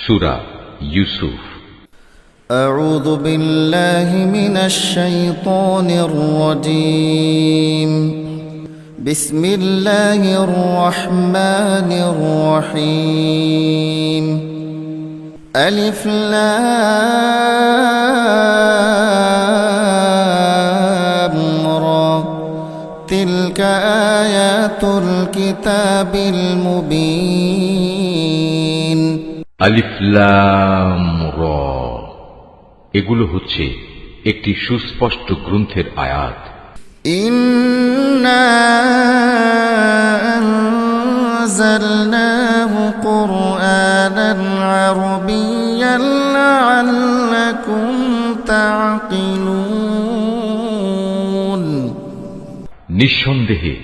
সূরা ইউসুফ। أعوذ بالله من الشيطان الرجيم. بسم الله الرحمن الرحيم. ألف لام را تلك آيات الكتاب المبين. আলিফ লাম র, এগুলো হচ্ছে একটি সুস্পষ্ট গ্রন্থের আয়াত। إنا أنزلناه قرآنا عربيا لعلكم تعقلون. নিঃসন্দেহে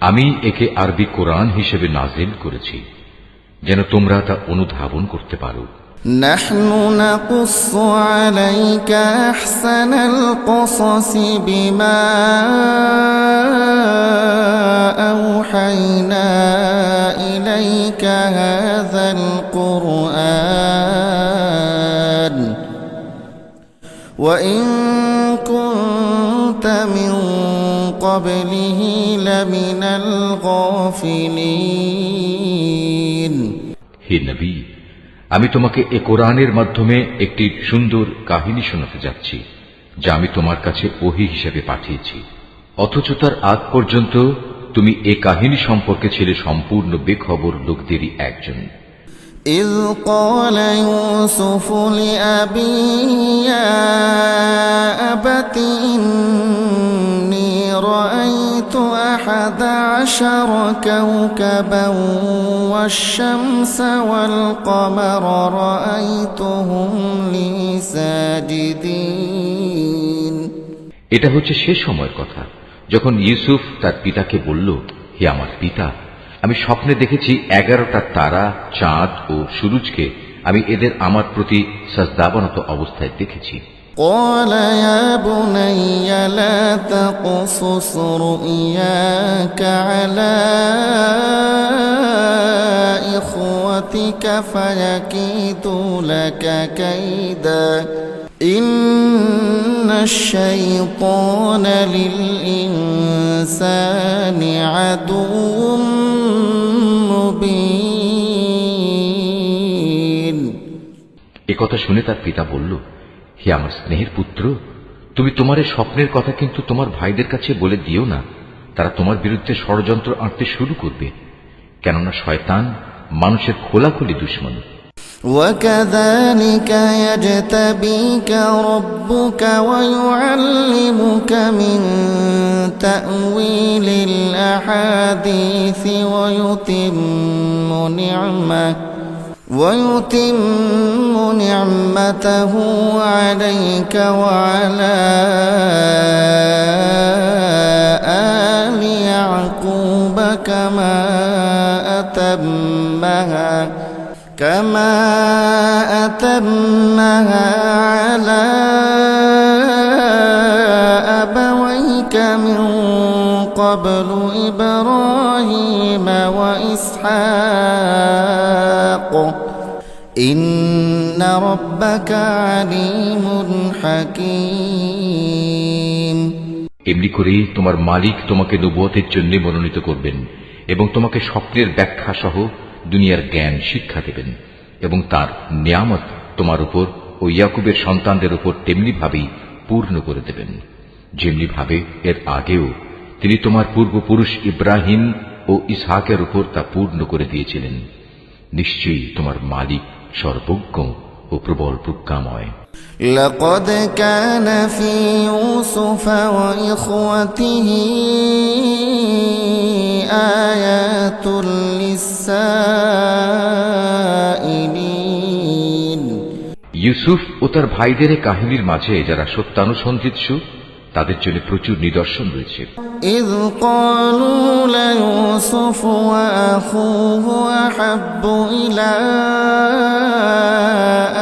আমি একে আরবি কোরআন হিসেবে নাজিল করেছি যেন তোমরা তা অনুধাবন করতে পারো। نحن نقص عليك أحسن القصص بما أوحينا إليك هذا القرآن وإن كنت من قبله لمن الغافلين. হে নবী, আমি তোমাকে এ কোরআনের মাধ্যমে একটি সুন্দর কাহিনী শোনাতে যাচ্ছি যা আমি তোমার কাছে ওহী হিসেবে পাঠিয়েছি, অথচ তার আগ পর্যন্ত তুমি এ কাহিনী সম্পর্কে ছিলে সম্পূর্ণ বেখবর লোকদেরই একজন। إذ قال يوسف لأبيه يا أبت إني رأيت 11 كوكبا والشمس والقمر رأيتهم لي ساجدين. এটা হচ্ছে সে সময়ের কথা যখন ইউসুফ তার পিতাকে বলল, হে আমার পিতা, আমি স্বপ্নে দেখেছি 11টা তারা, চাঁদ ও সূরজকে আমি এদের আমার প্রতি সাজদাবনত অবস্থায় দেখেছি। قال يا بني لا تقصص رؤياك على إخوتك فيكيدوا لك كيدا إن الشيطان للإنسان عدو مبين. একথা শুনে তার পিতা বলল, হে আমার স্নেহের পুত্র, তুমি তোমার এই স্বপ্নের কথা কিন্তু তোমার ভাইদের কাছে বলে দিও না, তারা তোমার বিরুদ্ধে ষড়যন্ত্র আঁটতে শুরু করবে, কেননা শয়তান মানুষের খোলাখুলি দুশমন। وكذلك يجتبيك ربك ويعلمك من تأويل الأحاديث ويتم نعمته عليك وعلى آل يعقوب كما أتمها على أبويك من قبل إبراهيم وإسحاق إن ربك عليم حكيم. এমনি করে তোমার মালিক তোমাকে নবুয়তের জন্য মনোনীত করবেন এবং তোমাকে স্বপ্নের ব্যাখ্যা সহ দুনিয়ার জ্ঞান শিক্ষা দেবেন এবং তার নিয়ামত তোমার উপর ও ইয়াকুবের সন্তানদের উপর তেমনি ভাবেই পূর্ণ করে দেবেন যেমনি ভাবে এর আগেও তিনি তোমার পূর্বপুরুষ ইব্রাহিম ও ইসহাকের উপর তা পূর্ণ করে দিয়েছিলেন। নিশ্চয়ই তোমার মালিক সর্বজ্ঞ ও প্রবল প্রজ্ঞাময়। لقد كان في يوسف وإخوته آيات للسائلين. ইউসুফ ও তার ভাইদের কাহিনীর মাঝে যারা সত্যানুসন্ধিৎসু তাদের জন্য প্রচুর নিদর্শন রয়েছে। إذ قالوا ليوسف وأخوه أحب إلى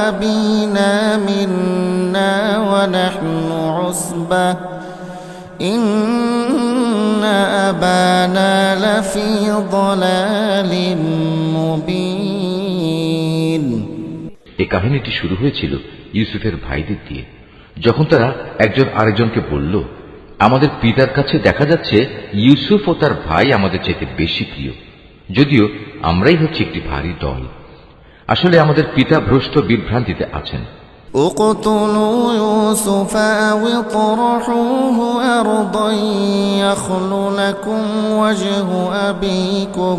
أبينا منا ونحن عصبة إن أبانا لفي ضلال مبين. এই কাহিনীটি শুরু হয়েছিল ইউসুফের ভাইদের দিয়ে। যখন তারা একজন আরেকজনকে বলল, আমাদের পিতার কাছে দেখা যাচ্ছে ইউসুফ ও তার ভাই আমাদের চাইতে বেশি প্রিয়, যদিও আমরাই হচ্ছে একটি ভারী দল। আসলে আমাদের পিতা ভ্রষ্ট বিভ্রান্তিতে আছেন। اقتلوا يوسف أو اطرحوه أرضا يخل لكم وجه أبيكم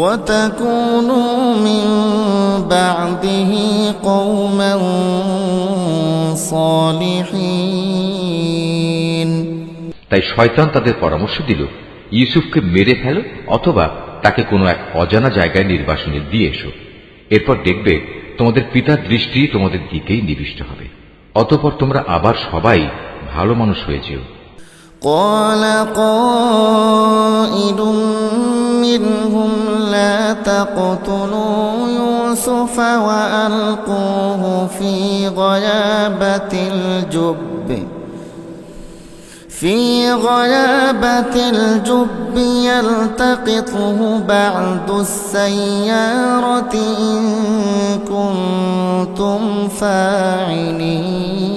وتكونوا من بعده قوما صالحين। তাই শয়তান তাদের পরামর্শ দিল, ইউসুফকে মেরে ফেলো অথবা তাকে কোনো এক অজানা জায়গায় নির্বাসনে দিয়ে এসো। এরপর দেখবে তোমাদের পিতার দৃষ্টি তোমাদের দিকেই নিবিষ্ট হবে, অতঃপর তোমরা আবার সবাই ভালো মানুষ হয়ে যেও। قال قائل منهم لا تقتلوا يوسف وألقوه في غيابة الجب يلتقطه بعض السيارة إن كنتم فاعلين।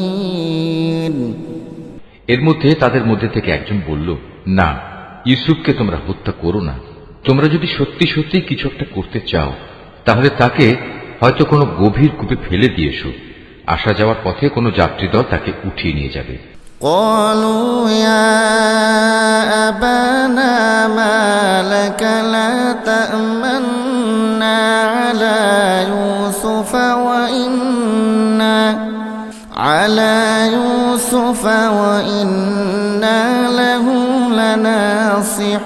এর মধ্যে তাদের মধ্যে থেকে একজন বলল, না, ইউসুফকে তোমরা হত্যা করো না। তোমরা যদি সত্যি সত্যি কিছু একটা করতে চাও তাহলে তাকে হয়তো কোনো গভীর কূপে ফেলে দিয়েছো। আসা যাওয়ার পথে কোনো যাত্রী দল তাকে উঠিয়ে নিয়ে যাবে। قالوا يا أبانا ما لك لا تأمنا على يوسف وإنا له لناصحون।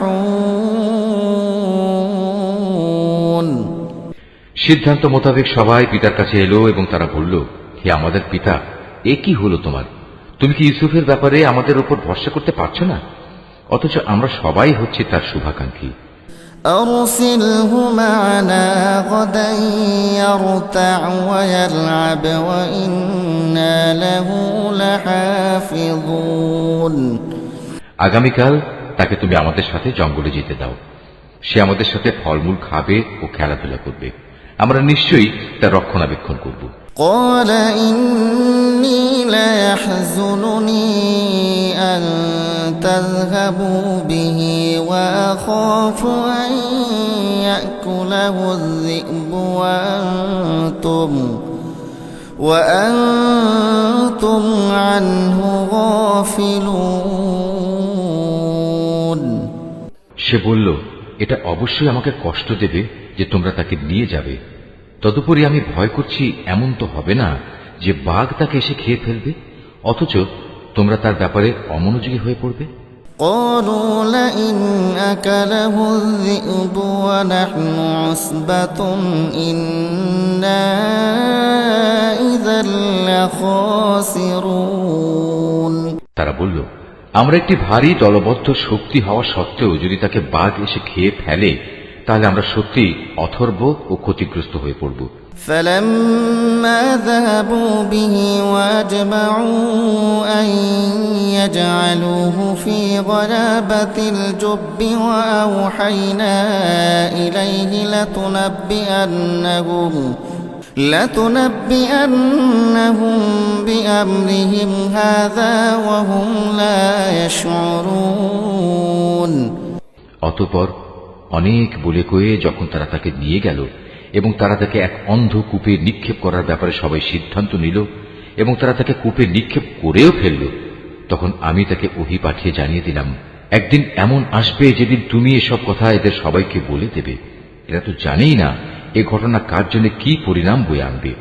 সিদ্ধান্ত মোতাবেক সবাই পিতার কাছে এলো এবং তারা বলল, হে আমাদের পিতা, এ কি হলো তোমার? তুমি কি ইউসুফের ব্যাপারে আমাদের উপর ভরসা করতে পারছো না? অথচ আমরা সবাই হচ্ছে তার শুভাকাঙ্ক্ষী। أرسله معنا غدا يرتع ويلعب وإنا له لحافظون। আগামীকাল তাকে তুমি আমাদের সাথে জঙ্গলে যেতে দাও। সে আমাদের সাথে ফলমূল খাবে ও খেলাধুলা করবে। আমরা নিশ্চয়ই তার রক্ষণাবেক্ষণ করব। قال إني ليحزنني أن تذهبوا به وأخاف أن يأكله الذئب وأنتم عنه غافلون। সে বলল, এটা অবশ্যই আমাকে কষ্ট দেবে যে তোমরা তাকে নিয়ে যাবে। তদুপরি আমি ভয় করছি এমন তো হবে না যে বাঘ তাকে এসে খেয়ে ফেলবে, অথচ তোমরা তার ব্যাপারে অমনোযোগী হয়ে পড়বে। قالوا لئن أكله الذئب ونحن عصبة إنا إذا لخاسرون। তারা বলল, আমরা একটি ভারী দলবদ্ধ শক্তি হওয়া সত্ত্বেও যদি তাকে বাঘ এসে খেয়ে ফেলে তাহলে আমরা সত্যি অথর্ব ও ক্ষতিগ্রস্ত হয়ে পড়ব। فلما ذهبوا به وأجمعوا أن يجعلوه في غيابة الجب وأوحينا إليه لتنبئنهم بأمرهم هذا وهم لا يشعرون। অতঃপর অনেক বলে কয়ে যখন তারা তাকে নিয়ে গেল এবং তারা তাকে এক অন্ধ কূপে নিক্ষেপ করার ব্যাপারে সবাই সিদ্ধান্ত নিল এবং তারা তাকে কূপে নিক্ষেপ করেও ফেলল, তখন আমি তাকে ওহী পাঠিয়ে জানিয়ে দিলাম, একদিন এমন আসবে যেদিন তুমি এসব কথা এদের সবাইকে বলে দেবে। এরা তো জানেই না এ ঘটনা কার জন্য কি পরিণাম বয়ে আনবে।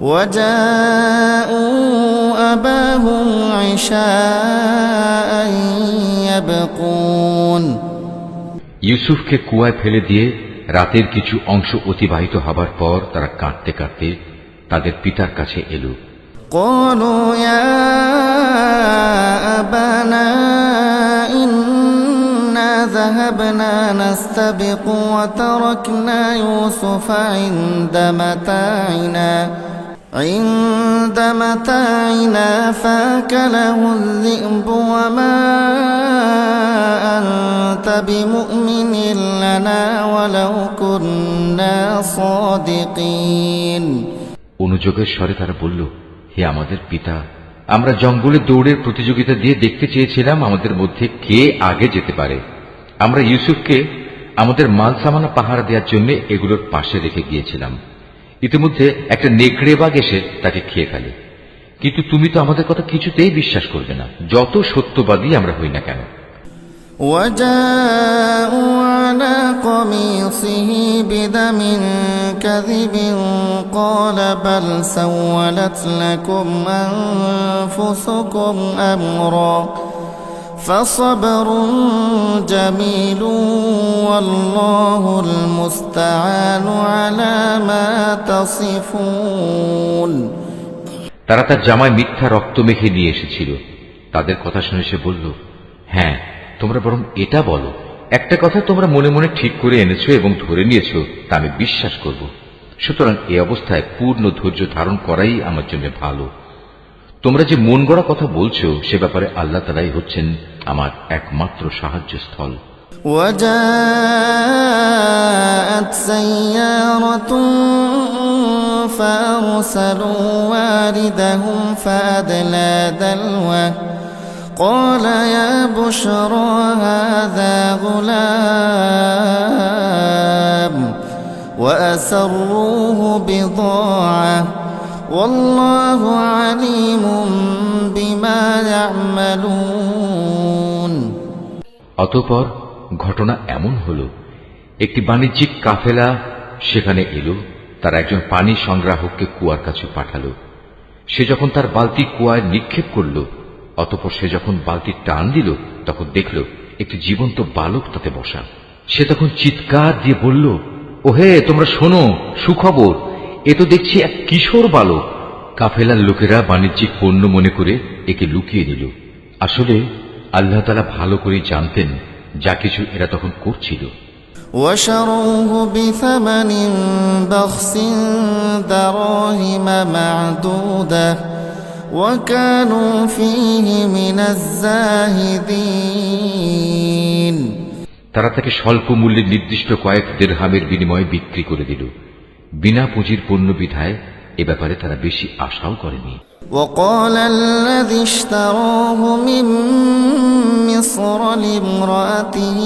وجاءوا أباهم عشاء يبكون। ইউসুফকে কুয়ায় ফেলে দিয়ে রাতের কিছু অংশ অতিবাহিত হবার পর তারা কাঁদতে কাঁদতে তাদের পিতার কাছে এলো। قالوا يا أبانا إنا ذهبنا نستبق وتركنا يوسف عند متاعنا عند متاعنا فاكله الذئب وما أنت بمؤمن لنا ولو كنا صادقين। অনুযোগের স্বরে তারা বলল, হে আমাদের পিতা, আমরা জঙ্গলে দৌড়ের প্রতিযোগিতা দিয়ে দেখতে চেয়েছিলাম আমাদের মধ্যে কে আগে যেতে পারে। আমরা ইউসুফকে আমাদের মাল সামানা পাহারা দেওয়ার জন্য এগুলোর পাশে রেখে গিয়েছিলাম। ইতিমধ্যে একটা নেকড়ে বাঘ এসে তাকে খেয়ে ফেলে। কিন্তু তুমি তো আমাদের কথা কিছুতেই বিশ্বাস করবে না, যত সত্যবাদী আমরা হই না কেন। وجاءوا على قميصه بدم كذب قال بل سولت لكم أنفسكم أمرا فصبر جميل والله المستعان على ما تصفون। তারা তার জামায় মিথ্যা রক্ত মেখে নিয়ে এসেছিল। তাদের কথা শুনে সে বলল, হ্যাঁ, তোমরা বরং এটা বলো, একটা কথা তোমরা মনে মনে ঠিক করে এনেছো এবং ধরে নিয়েছো, তা আমি বিশ্বাস করব। সুতরাং এই অবস্থায় পূর্ণ ধৈর্য ধারণ করাই আমার জন্য ভালো। তোমরা যে মন গড়া কথা বলছো সে ব্যাপারে আল্লাহ তাআলাই হচ্ছেন আমার একমাত্র সাহায্যস্থল। وجاءت سيارة فأرسلوا واردهم فأدلى دلوه قال يا بشرى هذا غلام وأسروه بضاعة والله عليم بما يعملون। অতঃপর ঘটনা এমন হল, একটি বাণিজ্যিক কাফেলা সেখানে এলো। তার একজন পানি সংগ্রাহককে কুয়ার কাছে পাঠালো। সে যখন তার বালতি কুয়ায় নিক্ষেপ করল, অতঃপর সে যখন বালতি টান দিল, তখন দেখল একটি জীবন্ত বালক তাতে বসা। সে তখন চিৎকার দিয়ে বলল, ওহে, তোমরা শোনো, সুখবর, এ তো দেখছি এক কিশোর বালক। কাফেলার লোকেরা বাণিজ্যিক পণ্য মনে করে একে লুকিয়ে দিল। আসলে আল্লাহ তাআলা ভালো করে জানতেন যা কিছু এরা তখন করছিল। وشروه بثمن بخس دراهم معدودة وكانوا فيه من الزاهدين। তারা তাকে স্বল্প মূল্যে নির্দিষ্ট কয়েক দিরহামের বিনিময়ে বিক্রি করে দিল। বিনা পুঁজির পণ্য বিধায় এ ব্যাপারে তারা বেশি আশাও করেনি। وقال الذي اشتراه من مصر لامرأته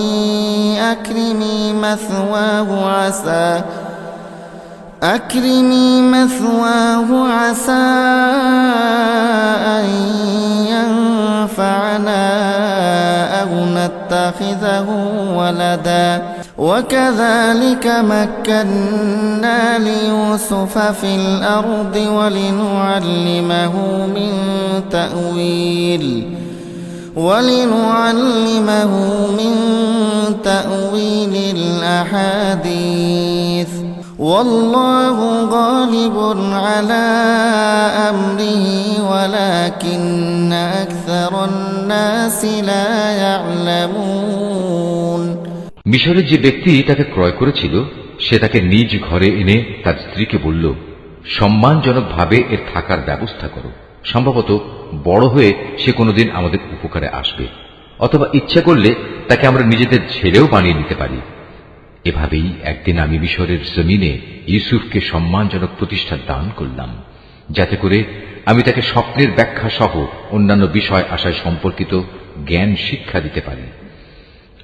أكرمي مثواه عسى أن ينفعنا أو نتخذه ولدا وكذلك مكنا ليوسف في الأرض ولنعلمه من تأويل الأحاديث والله غالب على أمره ولكن أكثر الناس لا يعلمون। মিশরের যে ব্যক্তি তাকে ক্রয় করেছিল সে তাকে নিজ ঘরে এনে তার স্ত্রীকে বলল, সম্মানজনকভাবে এর থাকার ব্যবস্থা করো। সম্ভবত বড় হয়ে সে কোনোদিন আমাদের উপকারে আসবে, অথবা ইচ্ছা করলে তাকে আমরা নিজেদের ছেলেও বানিয়ে নিতে পারি। এভাবেই একদিন আমি মিশরের জমিনে ইউসুফকে সম্মানজনক প্রতিষ্ঠা দান করলাম, যাতে করে আমি তাকে স্বপ্নের ব্যাখ্যা সহ অন্যান্য বিষয় আশয় সম্পর্কিত জ্ঞান শিক্ষা দিতে পারি।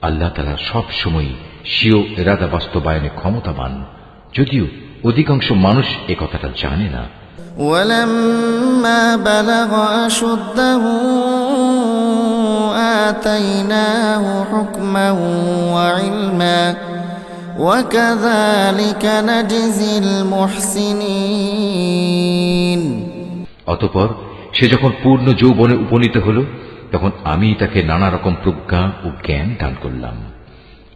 আল্লাহ তাআলা সব সময় স্বীয় ইরাদা বাস্তবায়নে ক্ষমতাবান, যদিও অধিকাংশ মানুষ এ কথাটা জানে না। ولما بلغ أشده آتيناه حكما وعلما وكذلك نجزي المحسنين। অতঃপর সে যখন পূর্ণ যৌবনে উপনীত হল, তখন আমি তাকে নানা রকম প্রজ্ঞা ও জ্ঞান দান করলাম,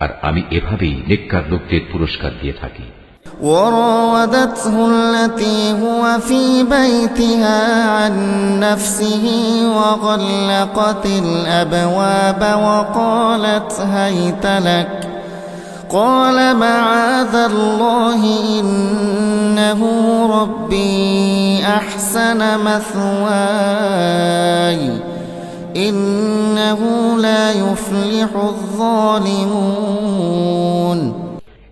আর আমি এভাবেই নেককার লোকদের পুরস্কার দিয়ে থাকি। وراودته التي هو في بيتها عن نفسه وغلقت الأبواب وقالت هيت لك قال معاذ الله إنه ربي أحسن مثواي إنه لا يفلح الظالمون।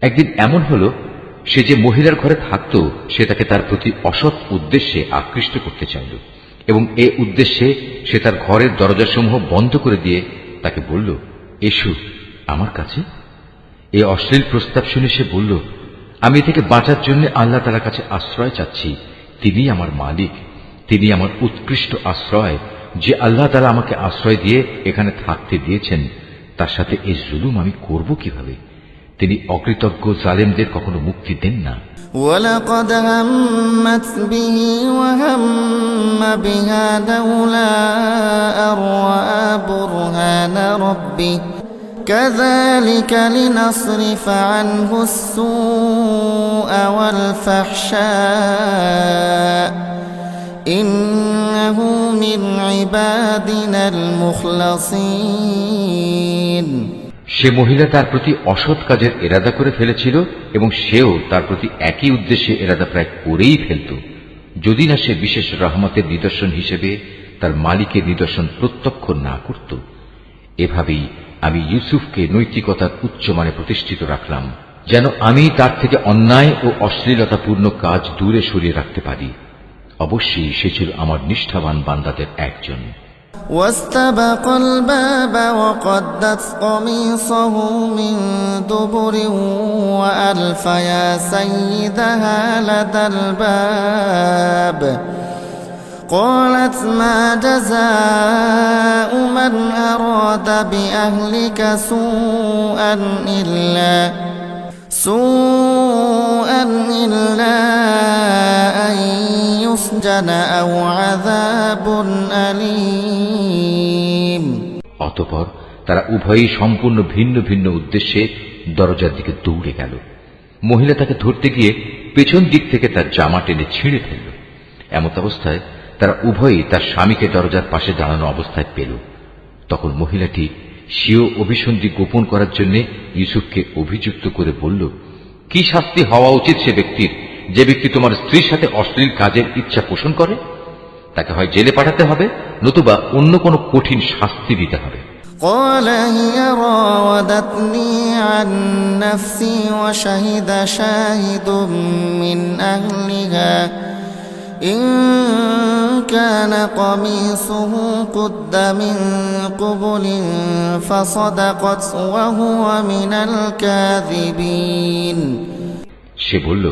একদিন এমন হলো, সে যে মহিলার ঘরে থাকত সে তাকে তার প্রতি অসৎ উদ্দেশ্যে আকৃষ্ট করতে চাইল, এবং এ উদ্দেশ্যে সে তার ঘরের দরজাসমূহ বন্ধ করে দিয়ে তাকে বলল, এসো আমার কাছে। এই অশ্লীল প্রস্তাব শুনে সে বলল, আমি এ থেকে বাঁচার জন্য আল্লাহ তাআলার কাছে আশ্রয় চাচ্ছি। তিনি আমার মালিক, তিনি আমার উৎকৃষ্ট আশ্রয়। যে আল্লাহ তাআলা আমাকে আশ্রয় দিয়ে এখানে থাকতে দিয়েছেন, তার সাথে এই জুলুম আমি করব কিভাবে? তিনি অকৃতজ্ঞ জালেমদের কখনো মুক্তি দেন না। ولقد همت به وهم بها لولا أن رأى برهان ربه كذلك لنصرف عنه السوء والفحشاء إنه من عبادنا المخلصين। সে মহিলা তার প্রতি অসৎ কাজের এরাদা করে ফেলেছিল এবং সেও তার প্রতি একই উদ্দেশ্যে এরাদা প্রায় করেই ফেলত, যদি না সে বিশেষ রহমতের নিদর্শন হিসেবে তার মালিকের নিদর্শন প্রত্যক্ষ না করত। এভাবেই আমি ইউসুফকে নৈতিকতার উচ্চমানে প্রতিষ্ঠিত রাখলাম, যেন আমি তার থেকে অন্যায় ও অশ্লীলতাপূর্ণ কাজ দূরে সরিয়ে রাখতে পারি। অবশ্যই সে ছিল আমার নিষ্ঠাবান বান্দাদের একজন। واستبق الباب وقدت قميصه من دبر وألف يا سيدها لدى الباب قالت ما جزاء من أراد بأهلك سوءا إلا أن يسجن أو عذاب أليم। অতঃপর তারা উভয়ই সম্পূর্ণ ভিন্ন ভিন্ন উদ্দেশ্যে দরজার দিকে দৌড়ে গেল। মহিলা তাকে ধরতে গিয়ে পেছন দিক থেকে তার জামা টেনে ছিঁড়ে ফেলল। এমত অবস্থায় তারা উভয়ই তার স্বামীকে দরজার পাশে দাঁড়ানো অবস্থায় পেল। তখন মহিলাটি স্বীয় অভিসন্ধি গোপন করার জন্য ইউসুফকে অভিযুক্ত করে বলল, কি শাস্তি হওয়া উচিত সে ব্যক্তির যে ব্যক্তি তোমার স্ত্রীর সাথে অশ্লীল কাজের ইচ্ছা পোষণ করে? তাকে হয় জেলে পাঠাতে হবে, নতুবা অন্য কোনো কঠিন শাস্তি দিতে হবে। قال هي راودتني عن نفسي وشهد شاهد من أهلها إن كان قميصه قد من قبل فصدقت وهو من الكاذبين। সে বলল,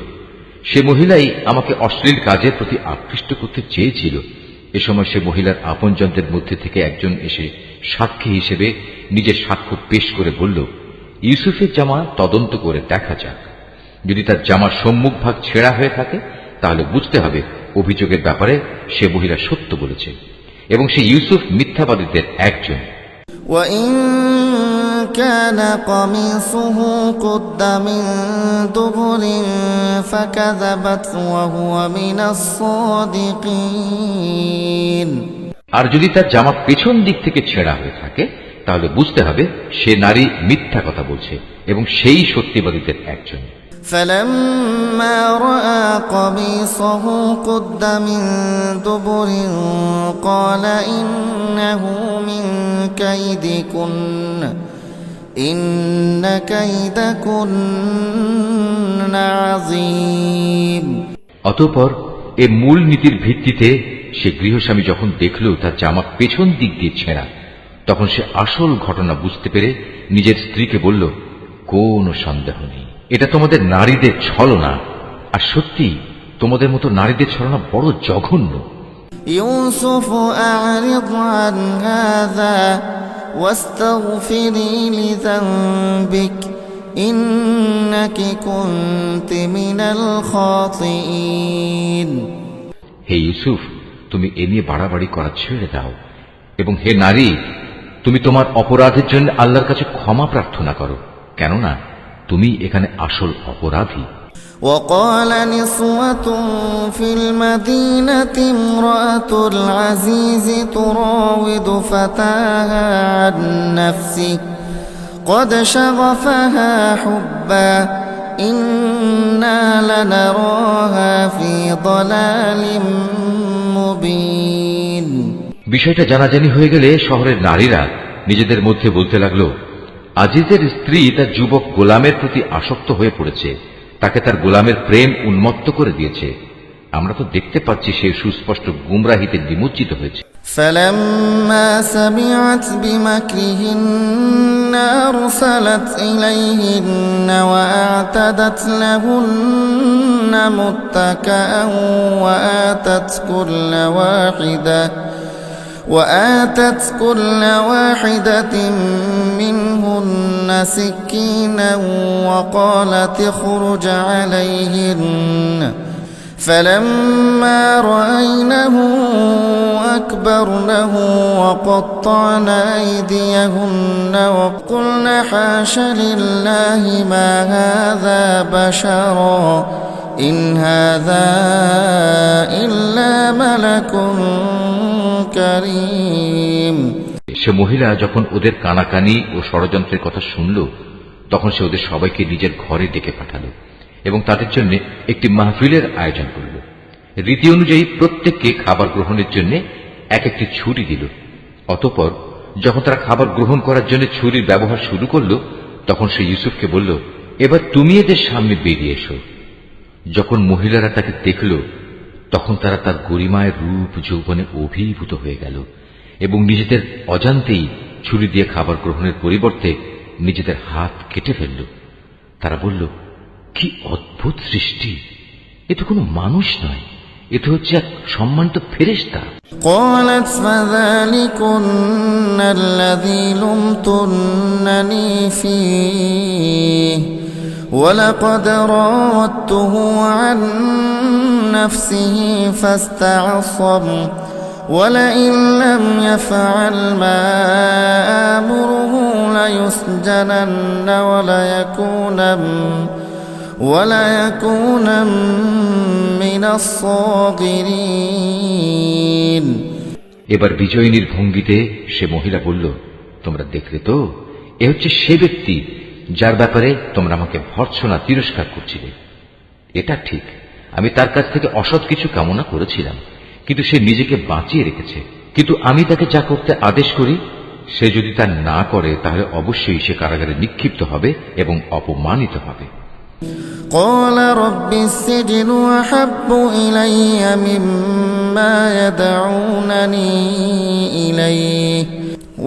সে মহিলাই আমাকে অশ্লীল কাজের প্রতি আকৃষ্ট করতে চেয়েছিল। এ সময় সে মহিলার আপনজনদের মধ্যে থেকে একজন এসে সাক্ষী হিসেবে নিজের সাক্ষ্য পেশ করে বলল, ইউসুফের জামা তদন্ত করে দেখা যাক। যদি তার জামার সম্মুখ ভাগ ছেঁড়া হয়ে থাকে তাহলে বুঝতে হবে অভিযোগের ব্যাপারে সে মহিলা সত্য বলেছে এবং সে ইউসুফ মিথ্যাবাদীদের একজন। وَإِن كَانَ قَمِيصُهُ قُدَّ مِن دُبُرٍ فَكَذَبَتْ وَهُوَ مِنَ الصَّادِقِينَ। আর যদি তার জামা পেছন দিক থেকে ছেঁড়া হয়ে থাকে তাহলে বুঝতে হবে সে নারী মিথ্যা কথা বলছে এবং সেই সত্যবাদীদের একজন। فَلَمَّا رَأَى قَمِيصَهُ قُدَّ مِن دُبُرٍ قَالَ إِنَّهُ مِن كَيْدِكُنَّ إِنَّ كَيْدَكُنَّ عَظِيمٌ। অতঃপর এ মূল নীতির ভিত্তিতে সে গৃহস্বামী যখন দেখল তার জামা পেছন দিক দিয়ে ছেঁড়া, তখন সে আসল ঘটনা বুঝতে পেরে নিজের স্ত্রীকে বলল, কোনো সন্দেহ নেই, এটা তোমাদের নারীদের ছলনা, আর সত্যি তোমাদের মতো নারীদের ছলনা বড় জঘন্য। ইউসুফ আ'রিদ আন হাযা ওয়াস্তাগফিরি লিযানবিক ইন্নাকি কুনতি মিনাল খাতিঈন। হে ইউসুফ, তুমি এ নিয়ে বাড়াবাড়ি করা ছেড়ে দাও, এবং হে নারী, তুমি তোমার অপরাধের জন্য আল্লাহর কাছে ক্ষমা প্রার্থনা করো, কেননা তুমি এখানে আসল অপরাধী। وقال نسوة في المدينة امرأة العزيز تراود فتاها عن نفسه قد شغفها حبا إنا لنراها في ضلال مبين বিষয়টা জানাজানি হয়ে গেলে শহরের নারীরা নিজেদের মধ্যে বলতে লাগলো, আজিজের স্ত্রী তার যুবক গোলামের প্রতি আসক্ত হয়ে পড়েছে, তাকে তার গোলামের প্রেম উন্মত্ত করে দিয়েছে। আমরা তো দেখতে পাচ্ছি সে সুস্পষ্ট গুমরাহিতে নিমজ্জিত হয়েছে। فلما سمعت بمكرهن أرسلت إليهن وأعتدت لهن متكأ وآتت كل واحدة منهن سكينا وقالت اخرج عليهن فلما رأينه أكبرنه وقطعن أيديهن وقلن حاش لله ما هذا بشرا إن هذا إلا ملك كريم সে মহিলা যখন ওদের কানাকানি ও ষড়যন্ত্রের কথা শুনল, তখন সে ওদের সবাইকে নিজের ঘরে ডেকে পাঠালো এবং তাদের জন্য একটি মাহফিলের আয়োজন করল। রীতি অনুযায়ী প্রত্যেককে খাবার গ্রহণের জন্য এক একটি ছুরি দিল। অতঃপর যখন তারা খাবার গ্রহণ করার জন্য ছুরির ব্যবহার শুরু করল, তখন সে ইউসুফকে বলল, এবার তুমি এদের সামনে বেরিয়ে এসো। যখন মহিলারা তাকে দেখল, তখন তারা তার গরিমায় রূপ যৌবনে অভিভূত হয়ে গেল এবং নিজেদের অজান্তেই ছুরি দিয়ে খাবার গ্রহণের পরিবর্তে নিজেদের হাত কেটে ফেলল। তারা বলল, কি অদ্ভুত সৃষ্টি! এ তো কোনো মানুষ নয়, এ তো হচ্ছে এক সম্মানিত ফেরেশতা। قالت فذلكن الذي لمتنني فيه ولقد راودته عن نفسه فاستعصم ولئن لم يفعل ما آمره ليسجنن وليكون من الصاغرين এবার বিজয়িনীর ভঙ্গিতে সে মহিলা বলল, তোমরা দেখলে তো, এ হচ্ছে সে ব্যক্তি যার ব্যাপারে তোমরা আমাকে ভর্ৎসনা তিরস্কার করছিলে। এটা ঠিক, আমি তার কাছ থেকে অসৎ কিছু কামনা করেছিলাম, কিন্তু সে নিজেকে বাঁচিয়ে রেখেছে। কিন্তু আমি তাকে যা করতে আদেশ করি, সে যদি তা না করে তাহলে অবশ্যই সে কারাগারে নিক্ষিপ্ত হবে এবং অপমানিত হবে। قال رب السجن أحب إلي مما يدعونني إليه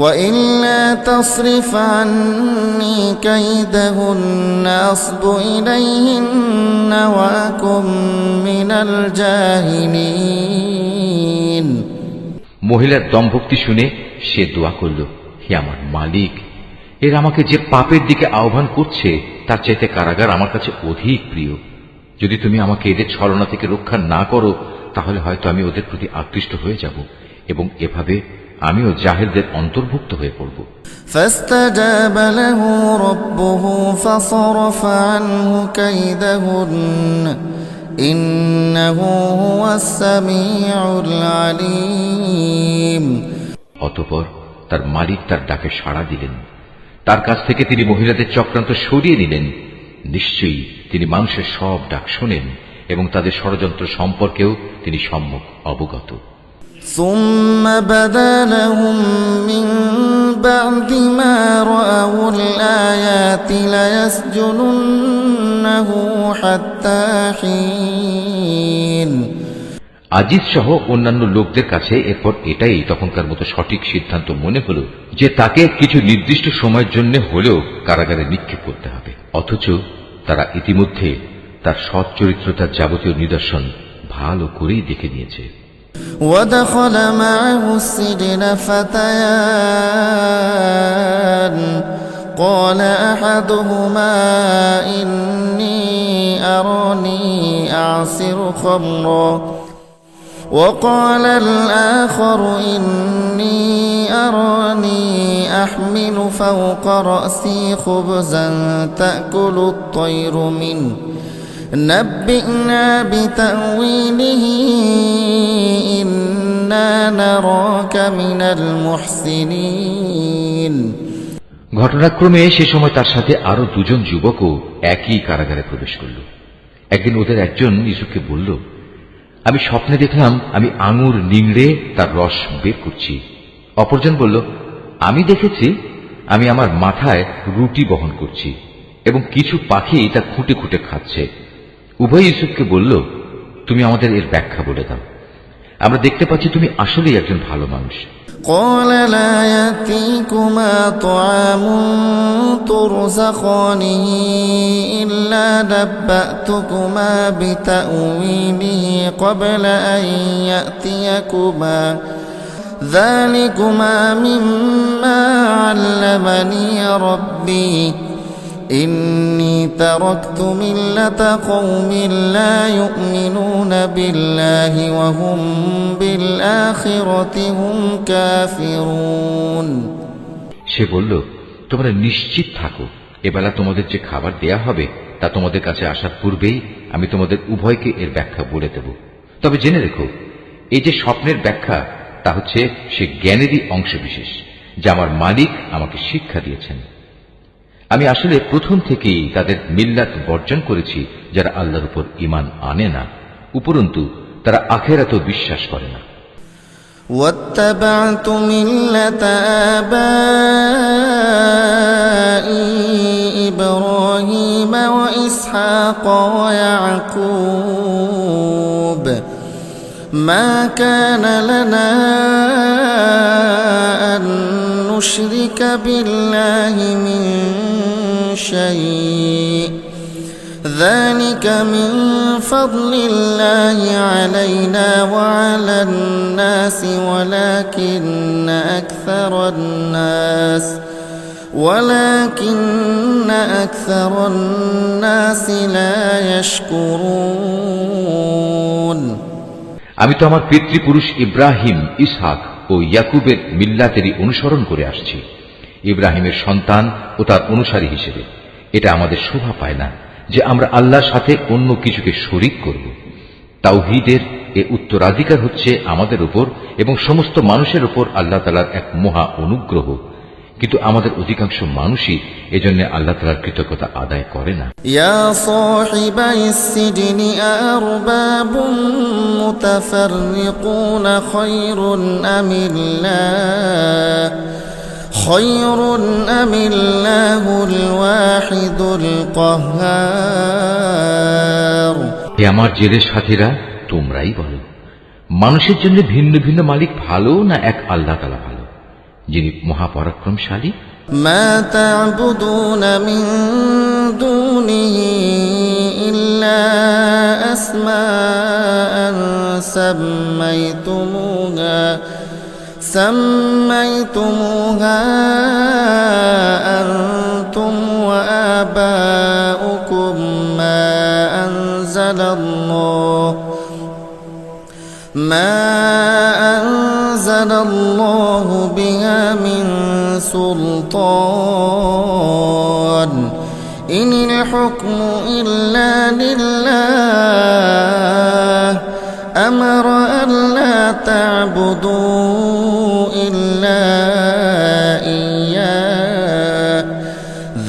وإلا تصرف عني كيدهن أصب إليهن وأكن من الجاهلين মহিলার দম্ভক্তি শুনে সে দোয়া করল, হে আমার মালিক, এর আমাকে যে পাপের দিকে আহ্বান করছে তার চাইতে কারাগার আমার কাছে অধিক প্রিয়। যদি তুমি আমাকে এদের ছলনা থেকে রক্ষা না করো, তাহলে হয়তো আমি ওদের প্রতি আকৃষ্ট হয়ে যাব এবং এভাবে আমিও জাহেলদের অন্তর্ভুক্ত হয়ে পড়ব। فاستجاب له ربه فصرف عنه كيدهن إنه هو السميع العليم অতঃপর তার মালিক তার ডাকে সাড়া দিলেন, তার কাছ থেকে তিনি মহিলাদের চক্রান্ত সরিয়ে নিলেন। নিশ্চয়ই তিনি মানুষের সব ডাক শোনেন এবং তাদের ষড়যন্ত্র সম্পর্কেও তিনি সম্যক অবগত। ثم بدا لهم من بعد ما رأوا الآيات ليسجننه حتى حين আজিজ সহ অন্যান্য লোকদের কাছে এরপর এটাই তখনকার মতো সঠিক সিদ্ধান্ত মনে হল যে তাকে কিছু নির্দিষ্ট সময়ের জন্য হলেও কারাগারে নিক্ষেপ করতে হবে। অথচ তারা ইতিমধ্যে তার সৎ চরিত্রতার যাবতীয় নিদর্শন ভালো করেই দেখে নিয়েছে। ودخل معه السجن فتيان قال أحدهما إني أراني أعصر خمرا وقال الآخر إني أراني أحمل فوق رأسي خبزا تأكل الطير منه نبئنا بتأويله إنا نراك من المحسنين ঘটনাক্রমে সে সময় তার সাথে আরো দুজন যুবকও একই কারাগারে প্রবেশ করল। একদিন ওদের একজন ইউসুফকে বলল, আমি স্বপ্নে দেখলাম আমি আঙুর নিংড়ে তার রস বের করছি। অপরজন বলল, আমি দেখেছি আমি আমার মাথায় রুটি বহন করছি এবং কিছু পাখি তা খুঁটে খুঁটে খাচ্ছে। উভয় ইউসুফকে বলল, তুমি আমাদের এর ব্যাখ্যা বলে দাও, আমরা দেখতে পাচ্ছি তুমি আসলেই একজন ভালো মানুষ। قال لا يأتيكما طعام ترزقانه إلا نبأتكما بتأويله قبل أن يأتيكما ذلكما مما علمني ربي إني تركت ملة قوم لا يؤمنون بالله وهم بالآخرة هم كافرون। সে বলল, তোমরা নিশ্চিত থাকো, এবেলা তোমাদের যে খাবার দেয়া হবে তা তোমাদের কাছে আসার পূর্বেই আমি তোমাদের উভয়কে এর ব্যাখ্যা বলে দেব। তবে জেনে রেখো, এই যে স্বপ্নের ব্যাখ্যা তা হচ্ছে সে জ্ঞানেরই অংশবিশেষ যা আমার মালিক আমাকে শিক্ষা দিয়েছেন। আমি আসলে প্রথম থেকেই তাদের মিল্লাত বর্জন করেছি যারা আল্লাহর উপর ঈমান আনে না, উপরন্তু তারা আখিরাতেও বিশ্বাস করে না। واتبعت ملة آبائي إبراهيم وإسحاق ويعقوب ما كان لنا أن نشرك بالله من شيء ذلك من فضل الله علينا وعلى الناس ولكن أكثر الناس لا يشكرون। আমি তো আমার পিতৃপুরুষ ইব্রাহিম, ইসহাক ও ইয়াকুবের মিল্লাতেরই অনুসরণ করে আসছি, ইব্রাহিমের সন্তান ও তার অনুসারী হিসেবে। এটা আমাদের শোভা পায় না যে আমরা আল্লাহর সাথে অন্য কিছুকে শরীক করব। তাওহীদের এ উত্তরাধিকার হচ্ছে আমাদের উপর এবং সমস্ত মানুষের উপর আল্লাহ তাআলার এক মহা অনুগ্রহ, কিন্তু আমাদের অধিকাংশ মানুষই এজন্য আল্লাহ তাআলার কৃতজ্ঞতা আদায় করে না। ইয়া সাহিবাইস সিজনি আরবাবুম মুতাফাররিকুন খায়রুন আমিল্লাহুল ওয়াহিদুল কাহ্হার। হে আমার জেলের সাথীরা, তোমরাই বলো, মানুষের জন্য ভিন্ন ভিন্ন মালিক ভালো না এক আল্লাহ তাআলা ভালো, যিনি মহাপরাক্রমশালী? মা তা'বুদুনা মিন দুনিহি ইল্লা আসমাআন سميتموها أنتم وآباؤكم ما أنزل الله بها من سلطان إن الحكم إلا لله أمر ألا تعبدوا إلا إياه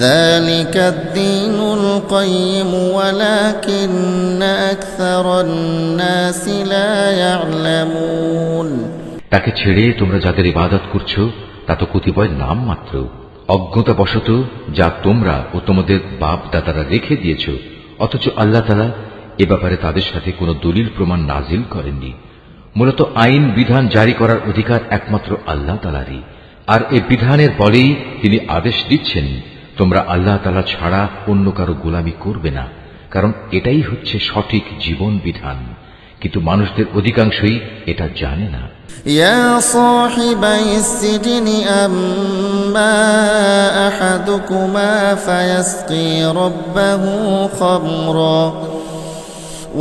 ذلك الدين القيم ولكن أكثر الناس لا يعلمون। তাকে ছেড়ে তোমরা যাদের ইবাদত করছো তা তো কতিপয় নাম মাত্র, অজ্ঞতাবশত যা তোমরা ও তোমাদের বাপ দাদারা রেখে দিয়েছ, অথচ আল্লাহ তাআলা এ ব্যাপারে তাদের সাথে কোনো দলিল প্রমাণ নাজিল করেননি। মূলত আইন বিধান জারি করার অধিকার একমাত্র আল্লাহ তাআলারই, আর এ বিধানের বলেই তিনি আদেশ দিচ্ছেন, তোমরা আল্লাহ তাআলা ছাড়া অন্য কারো গোলামি করবে না, কারণ এটাই হচ্ছে সঠিক জীবন বিধান, কিন্তু মানুষদের অধিকাংশই এটা জানে না। ইয়া সাহিবাইস সিজনি আম্মা আহাদুকুমা ফায়াসকি রাব্বাহু খামরা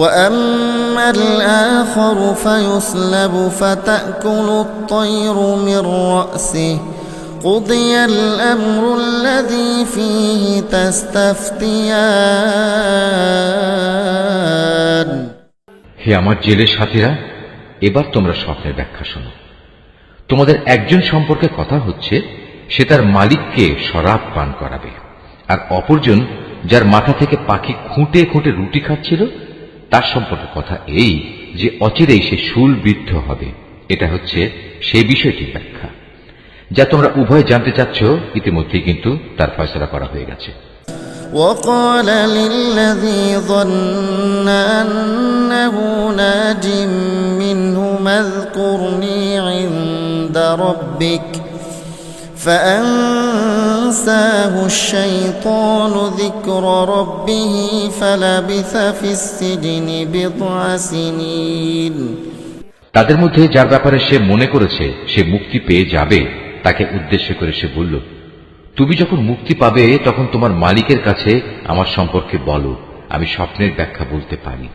وأما الآخر فيصلب فتأكل الطير من رأسه قضي الأمر الذي فيه تستفتيان। হে আমার জেলের সাথীরা, এবার তোমরা স্বপ্নের ব্যাখ্যা শোনো। তোমাদের একজন সম্পর্কে কথা হচ্ছে সে তার মালিককে শরাব পান করাবে। আর অপরজন যার মাথা থেকে পাখি খুঁটে খুঁটে রুটি খাচ্ছিল, তার সম্পর্কে কথা এই যে অচিরেই সে শূলবিদ্ধ হবে। এটা হচ্ছে সেই বিষয়টির ব্যাখ্যা যা তোমরা উভয় জানতে চাচ্ছ। ইতিমধ্যেই কিন্তু তার ফয়সালা করা হয়ে গেছে। وقال للذي ظن أنه ناج منهما اذكرني عند ربك فأنساه الشيطان ذكر ربه فلبث في السجن بضع سنين। তাদের মধ্যে যার ব্যাপারে সে মনে করেছে সে মুক্তি পেয়ে যাবে, তাকে উদ্দেশ্য করে সে বলল, তুমি যখন মুক্তি পাবে তখন তোমার মালিকের কাছে আমার সম্পর্কে বলো, আমি স্বপ্নের ব্যাখ্যা বলতে পারি।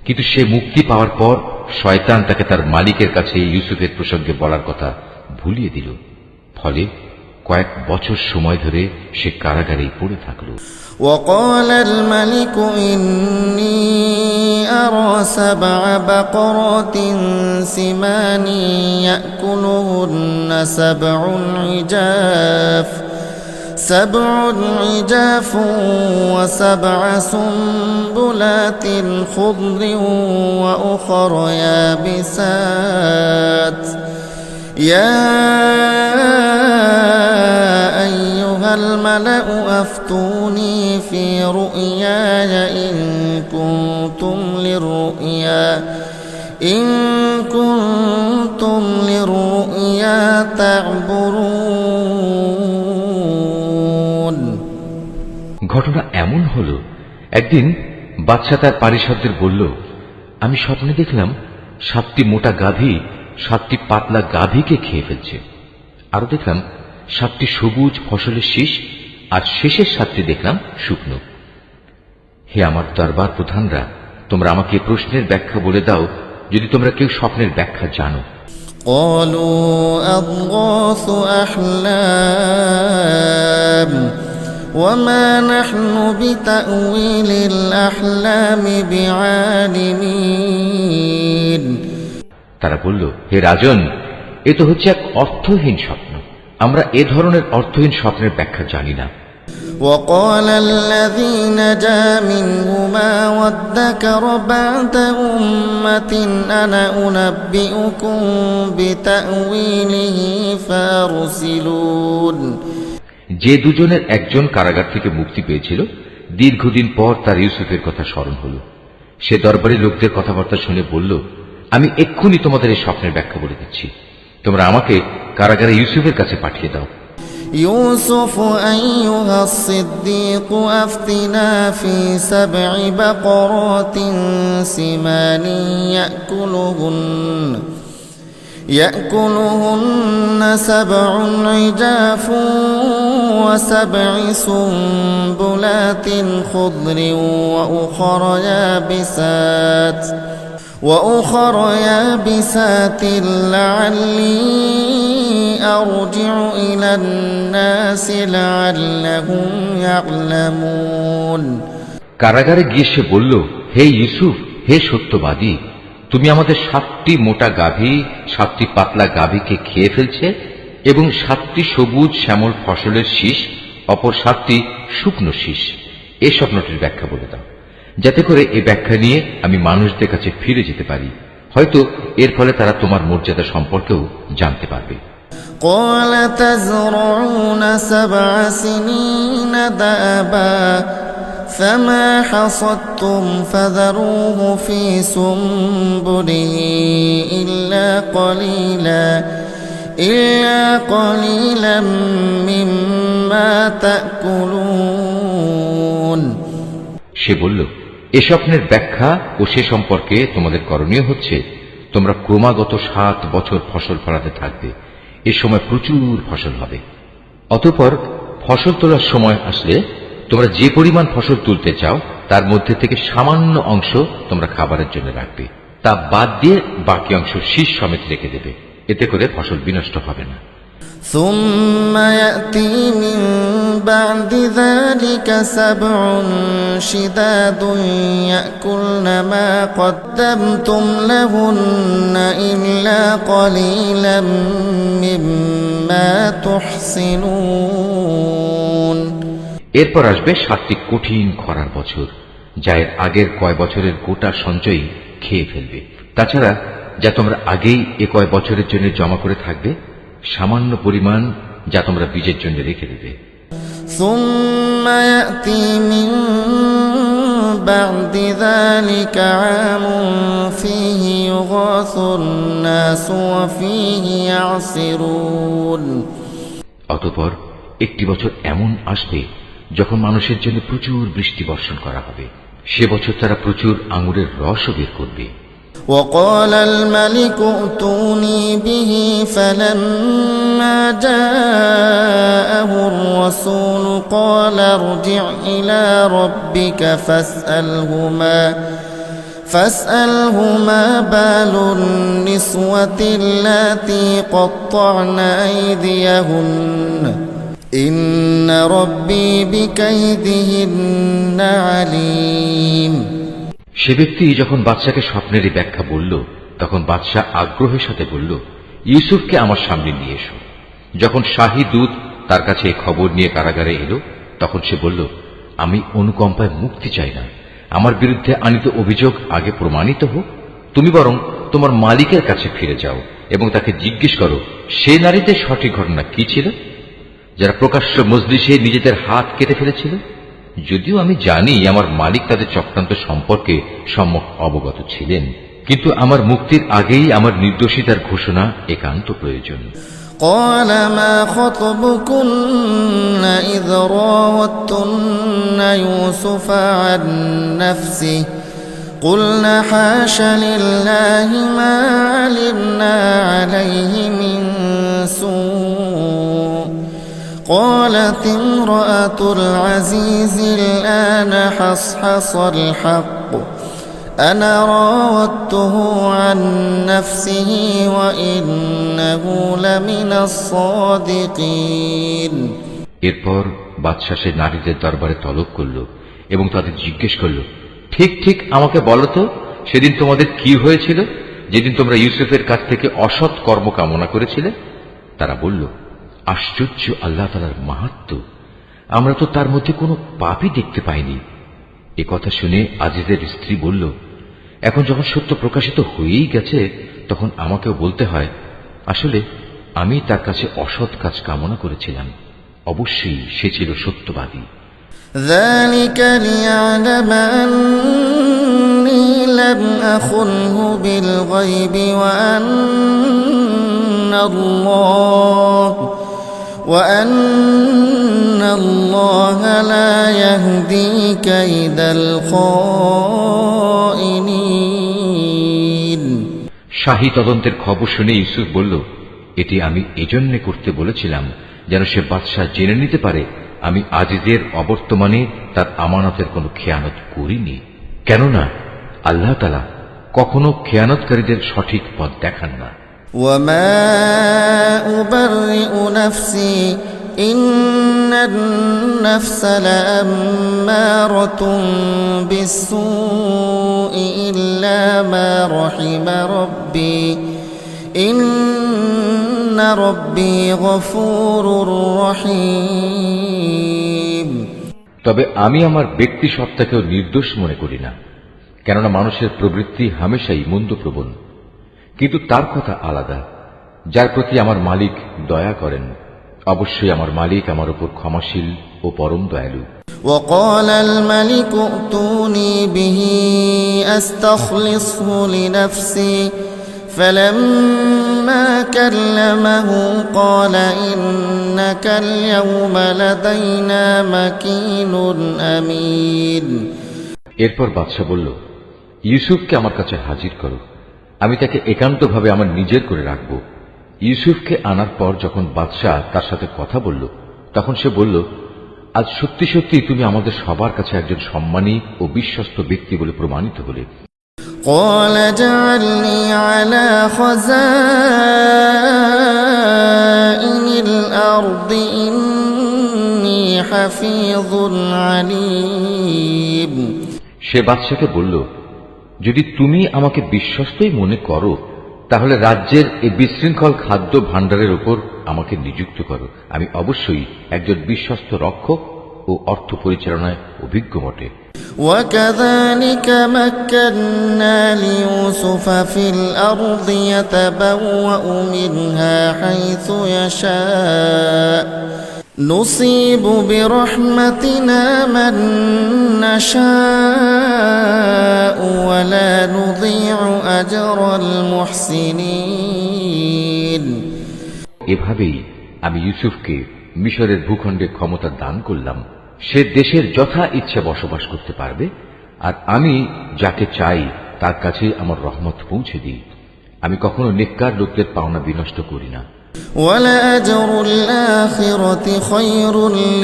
কিন্তু সে মুক্তি পাওয়ার পর শয়তান তাকে তার মালিকের কাছে ইউসুফের প্রসঙ্গে বলার কথা ভুলিয়ে দিল। ফলে কয়েক বছর সময় ধরে সে কারাগারেই পড়ে থাকল। وقال الملك إني أرى 7 بقرات سمان يأكلهن 7 عجاف و7 سنبلات خضر وأخر يابسات يا أيها الملأ أفتوني في رؤياي إن كنتم للرؤيا تعبرون। ঘটনা এমন হল, একদিন বাদশা তার পারিষদদের বলল, আমি স্বপ্নে দেখলাম 7টি মোটা গাভী 7টি পাতলা গাভীকে খেয়ে ফেলছে। আরো দেখলাম 7টি সবুজ ফসলের শীষ, আর শেষের 7টি দেখলাম শুকনো। হে আমার দরবার প্রধানরা, তোমরা আমাকে প্রশ্নের ব্যাখ্যা বলে দাও যদি তোমরা কেউ স্বপ্নের ব্যাখ্যা জানো। قالوا أضغاث أحلام وما نحن بتأويل الأحلام بعالمين। তারা বলল, হে রাজন, এ তো হচ্ছে এক অর্থহীন স্বপ্ন, আমরা এ ধরনের অর্থহীন স্বপ্নের ব্যাখ্যা জানি না। وقال الذي نجا منهما وادكر بعد أمة أنا أنبئكم بتأويله فأرسلون। যে দুজনের একজন কারাগার থেকে মুক্তি পেয়েছিল, দীর্ঘদিন পর তার ইউসুফের কথা স্মরণ হল। সে দরবারি লোকদের কথাবার্তা শুনে বলল, আমি এক্ষুনি তোমাদের এই স্বপ্নের ব্যাখ্যা বলে দিচ্ছি, তোমরা আমাকে কারাগারে ইউসুফের কাছে পাঠিয়ে দাও। يوسف أيها الصديق أفتنا في 7 بقرات سمان يأكلهن 7 عجاف و7 سنبلات خضر وأخر يابسات لعلي أرجع إلى الناس لعلهم يعلمون। কারাগারে গিয়ে সে বলল, হে ইউসুফ, হে সত্যবাদী, তুমি আমাদের 7টি মোটা গাভী 7টি পাতলা গাভীকে খেয়ে ফেলছে এবং 7টি সবুজ শ্যামল ফসলের শীষ, অপর 7টি শুকনো শীষ। এ স্বপ্নটির ব্যাখ্যা বলে দাও, যাতে করে এই ব্যাখ্যা নিয়ে আমি মানুষদের কাছে ফিরে যেতে পারি, হয়তো এর ফলে তারা তোমার মর্যাদা সম্পর্কেও জানতে পারবে। قال تزرعون 7 سنين دأبا فما حصدتم فذروه في سنبله إلا قليلا مما تأكلون। সে বলল, এ স্বপ্নের ব্যাখ্যা ও সে সম্পর্কে তোমাদের করণীয় হচ্ছে, তোমরা ক্রমাগত 7 বছর ফসল ফলাতে থাকবে, এ সময় প্রচুর ফসল হবে। অতঃপর ফসল তোলার সময় আসলে তোমরা যে পরিমাণ ফসল তুলতে চাও তার মধ্যে থেকে সামান্য অংশ তোমরা খাবারের জন্য রাখবে, তা বাদ দিয়ে বাকি অংশ শীষ সমেত রেখে দেবে, এতে করে ফসল বিনষ্ট হবে না। ثم يأتي من بعد ذلك 7 شداد يأكلن ما قدمتم لهن إلا قليلا مما تحصنون। এরপর আসবে 7টি কঠিন খরার বছর, যা এর আগের কয় বছরের গোটা সঞ্চয়ই খেয়ে ফেলবে। তাছাড়া যা তোমরা আগেই এ কয় বছরের জন্য জমা করে থাকবে, সামান্য পরিমাণ যা তোমরা বীজের জন্য রেখে দেবে। ثم يأتي من بعد ذلك عام فيه يغاث الناس وفيه يعصرون। অতঃপর একটি বছর এমন আসবে যখন মানুষের জন্য প্রচুর বৃষ্টি বর্ষণ করা হবে। সে বছর তারা প্রচুর আঙুরের রসও বের করবে। وقال الملك ائتوني به فلما جاءه الرسول قال ارجع إلى ربك فاسأله ما بال النسوة اللاتي قطعن أيديهن إن ربي بكيدهن عليم। সে ব্যক্তি যখন বাদশাকে স্বপ্নেরই ব্যাখ্যা বলল, তখন বাদশাহ আগ্রহের সাথে বলল, ইউসুফকে আমার সামনে নিয়ে এসো। যখন শাহী দূত তার কাছে এই খবর নিয়ে কারাগারে এলো, তখন সে বলল, আমি অনুকম্পায় মুক্তি চাই না। আমার বিরুদ্ধে আনিত অভিযোগ আগে প্রমাণিত হোক। তুমি বরং তোমার মালিকের কাছে ফিরে যাও এবং তাকে জিজ্ঞেস করো, সে নারীদের সঠিক ঘটনা কি ছিল, যারা প্রকাশ্য মজলিসে নিজেদের হাত কেটে ফেলেছিল। যদিও আমি জানি আমার মালিক তাদের চক্রান্ত সম্পর্কে সম্যক অবগত ছিলেন, কিন্তু আমার মুক্তির আগেই আমার নির্দোষিতার ঘোষণা একান্ত প্রয়োজন। قال ما خطبكن إذ راوتن يوسف عن نفسه قلنا حاش لله ما علمنا عليه من سوء قالت امرأة العزيز الآن حصحص الحق أنا راودته عن نفسه وإنه لمن الصادقين। এরপর বাদশা সে নারীদের দরবারে তলব করল এবং তাদের জিজ্ঞেস করল, ঠিক ঠিক আমাকে বলো তো, সেদিন তোমাদের কি হয়েছিল, যেদিন তোমরা ইউসুফের কাছ থেকে অসৎ কর্ম কামনা করেছিলে? তারা বলল, আশ্চর্য আল্লাহ তাআলার মাহাত্ম্য, আমরা তো তার মধ্যে কোনো পাপই দেখতে পাইনি। এ কথা শুনে আজিজের স্ত্রী বলল, এখন যখন সত্য প্রকাশিত হয়েই গেছে, তখন আমাকেও বলতে হয়, আসলে আমি তার কাছে অসৎ কাজ কামনা করেছিলাম। অবশ্যই সে ছিল সত্যবাদী। ذلك ليعلم أني لم أخنه بالغيب وأن الله لا يهدي كيد الخائنين। শাহী তদন্তের খবর শুনে ইউসুফ বলল, এটি আমি এজন্য করতে বলেছিলাম যেন সে বাদশাহ জেনে নিতে পারে আমি আজিজের অবর্তমানে তার আমানতের কোনো খেয়ানত করিনি। কেননা আল্লাহ তাআলা কখনো খেয়ানতকারীদের সঠিক পথ দেখান না। وما أبرئ نفسي إن النفس لأمارة بالسوء إلا ما رحم ربي إن ربي غفور رحيم। তবে আমি আমার ব্যক্তি সত্তাকেও নির্দোষ মনে করি না, কেননা মানুষের প্রবৃত্তি হামেশাই মন্দপ্রবণ, কিন্তু তার কথা আলাদা, যার প্রতি আমার মালিক দয়া করেন। অবশ্যই আমার মালিক আমার উপর ক্ষমাশীল ও পরম দয়ালু। وقال الملك ائتوني به أستخلصه لنفسي فلما كلمه قال إنك اليوم لدينا مكين أمين। এরপর বাদশা বলল, ইউসুফকে আমার কাছে হাজির করো, আমি তাকে একান্তভাবে আমার নিজের করে রাখব। ইউসুফকে আনার পর যখন বাদশাহ তার সাথে কথা বলল, তখন সে বলল, আজ সত্যি সত্যি তুমি আমাদের সবার কাছে একজন সম্মানী ও বিশ্বস্ত ব্যক্তি বলে প্রমাণিত হলে। قال اجعلني على خزائن الأرض إني حفيظ عليم। সে বাদশাকে বলল, যদি তুমি আমাকে বিশ্বস্তই মনে করো তাহলে রাজ্যের এই বিশৃঙ্খল খাদ্য ভাণ্ডারের উপর আমাকে নিযুক্ত করো। আমি অবশ্যই একজন বিশ্বস্ত রক্ষক ও অর্থ পরিচালনায় অভিজ্ঞ বটে। وكذلك مكنا ليوسف في الأرض يتبوأ منها حيث يشاء نصيب برحمتنا من نشاء ولا نضيع أجر المحسنين। এভাবেই আমি ইউসুফকে মিশরের ভূখণ্ডে ক্ষমতা দান করলাম। সে দেশের যথা ইচ্ছে বসবাস করতে পারবে, আর আমি যাকে চাই তার কাছে আমার রহমত পৌঁছে দিই। আমি কখনো নেককার লোকদের পাওনা বিনষ্ট করি না। وَلَأَجْرُ الْآخِرَةِ خَيْرٌ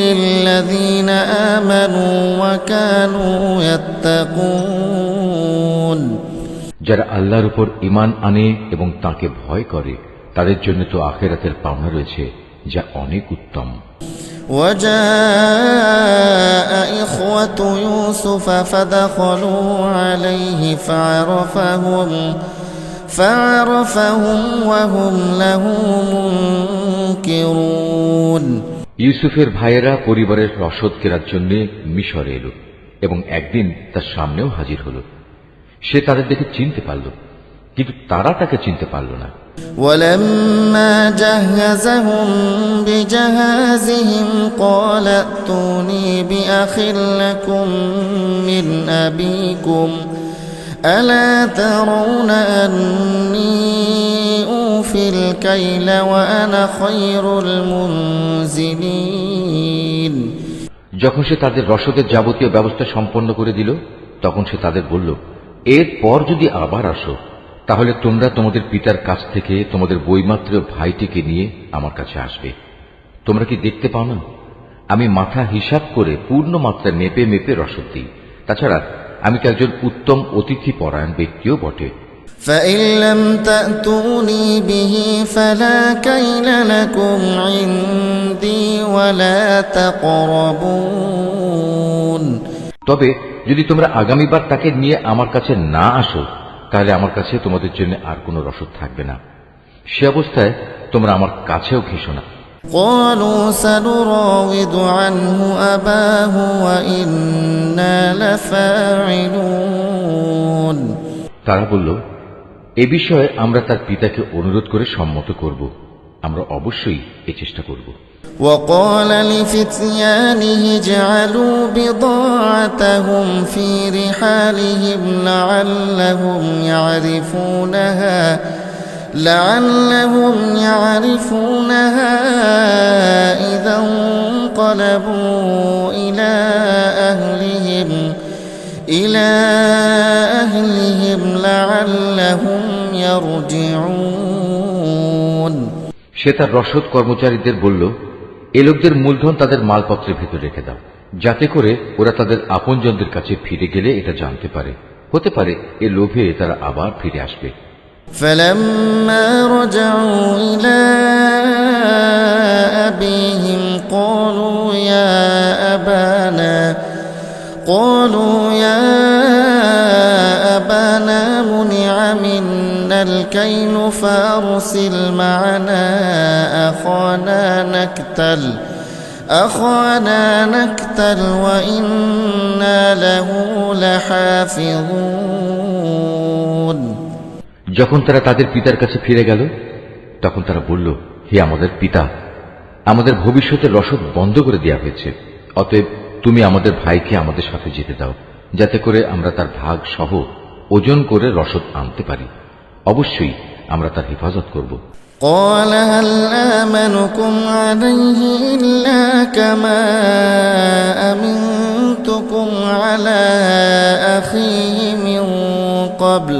لِّلَّذِينَ آمَنُوا وَكَانُوا يَتَّقُونَ। যারা আল্লাহর উপর ঈমান আনে এবং তাকে ভয় করে তাদের জন্য তো আখিরাতের পাওনা রয়েছে যা অনেক উত্তম। وجاء إخوة يوسف فدخلوا عليه فعرفهم وهم له منكرون। ইউসুফের ভাইয়েরা পরিবারের রসদ কেনার জন্য মিশরে এলো এবং একদিন তার সামনেও হাজির হলো। সে তাদের দেখে চিনতে পারল, কিন্তু তারা তাকে চিনতে পারল না। ولما جهزهم بجهازهم قال ائتوني بأخ لكم من أبيكم ألا ترون أني أوفي الكيل وأنا خير المنزلين। যখন সে তাদের রসদের যাবতীয় ব্যবস্থা সম্পন্ন করে দিল তখন সে তাদের বলল, এরপর যদি আবার আসো তাহলে তোমরা তোমাদের পিতার কাছ থেকে তোমাদের বৈমাত্র ভাইটিকে নিয়ে আমার কাছে আসবে। তোমরা কি দেখতে পাও না আমি মাথা হিসাব করে পূর্ণ মাত্রা মেপে মেপে রসদ দিই। তাছাড়া আমি তো একজন উত্তম অতিথি পরায়ণ ব্যক্তিও বটে। فإن لم تأتوني به فلا كيل لكم عندي ولا تقربون। তবে যদি তোমরা আগামীবার তাকে নিয়ে আমার কাছে না আসো তাহলে আমার কাছে তোমাদের জন্য আর কোনো রসদ থাকবে না। সে অবস্থায় তোমরা আমার কাছেও ঘেঁষো না। قالوا سنراود عنه أباه وإنا لفاعلون। তারা বলল, এ বিষয়ে আমরা তার পিতাকে অনুরোধ করে সম্মত করব। আমরা অবশ্যই এ চেষ্টা করব। وقال لفتيانه اجعلوا بضاعتهم في رحالهم لعلهم يعرفونها إذا انقلبوا إلى أهلهم لعلهم يرجعون। সে তার রসদ কর্মচারীদের বলল, এ লোকদের মূলধন তাদের মালপত্রের ভেতর রেখে দাও, যাতে করে ওরা তাদের আপনজনদের কাছে ফিরে গেলে এটা জানতে পারে। হতে পারে এ লোভে তারা আবার ফিরে আসবে। فلما رجعوا إلى أبيهم قالوا يا أبانا منع منا الكيل فأرسل معنا أخانا نكتل وإنا له لحافظون। যখন তারা তাদের পিতার কাছে ফিরে গেল তখন তারা বলল, হে আমাদের পিতা, আমাদের ভবিষ্যতের রসদ বন্ধ করে দেওয়া হয়েছে, অতএব তুমি আমাদের ভাইকে আমাদের সাথে যেতে দাও, যাতে করে আমরা তার ভাগ সহ ওজন করে রসদ আনতে পারি। অবশ্যই আমরা তার হেফাজত করব। قال هل آمنكم عليه إلا كما أمنتكم على أخيه من قبل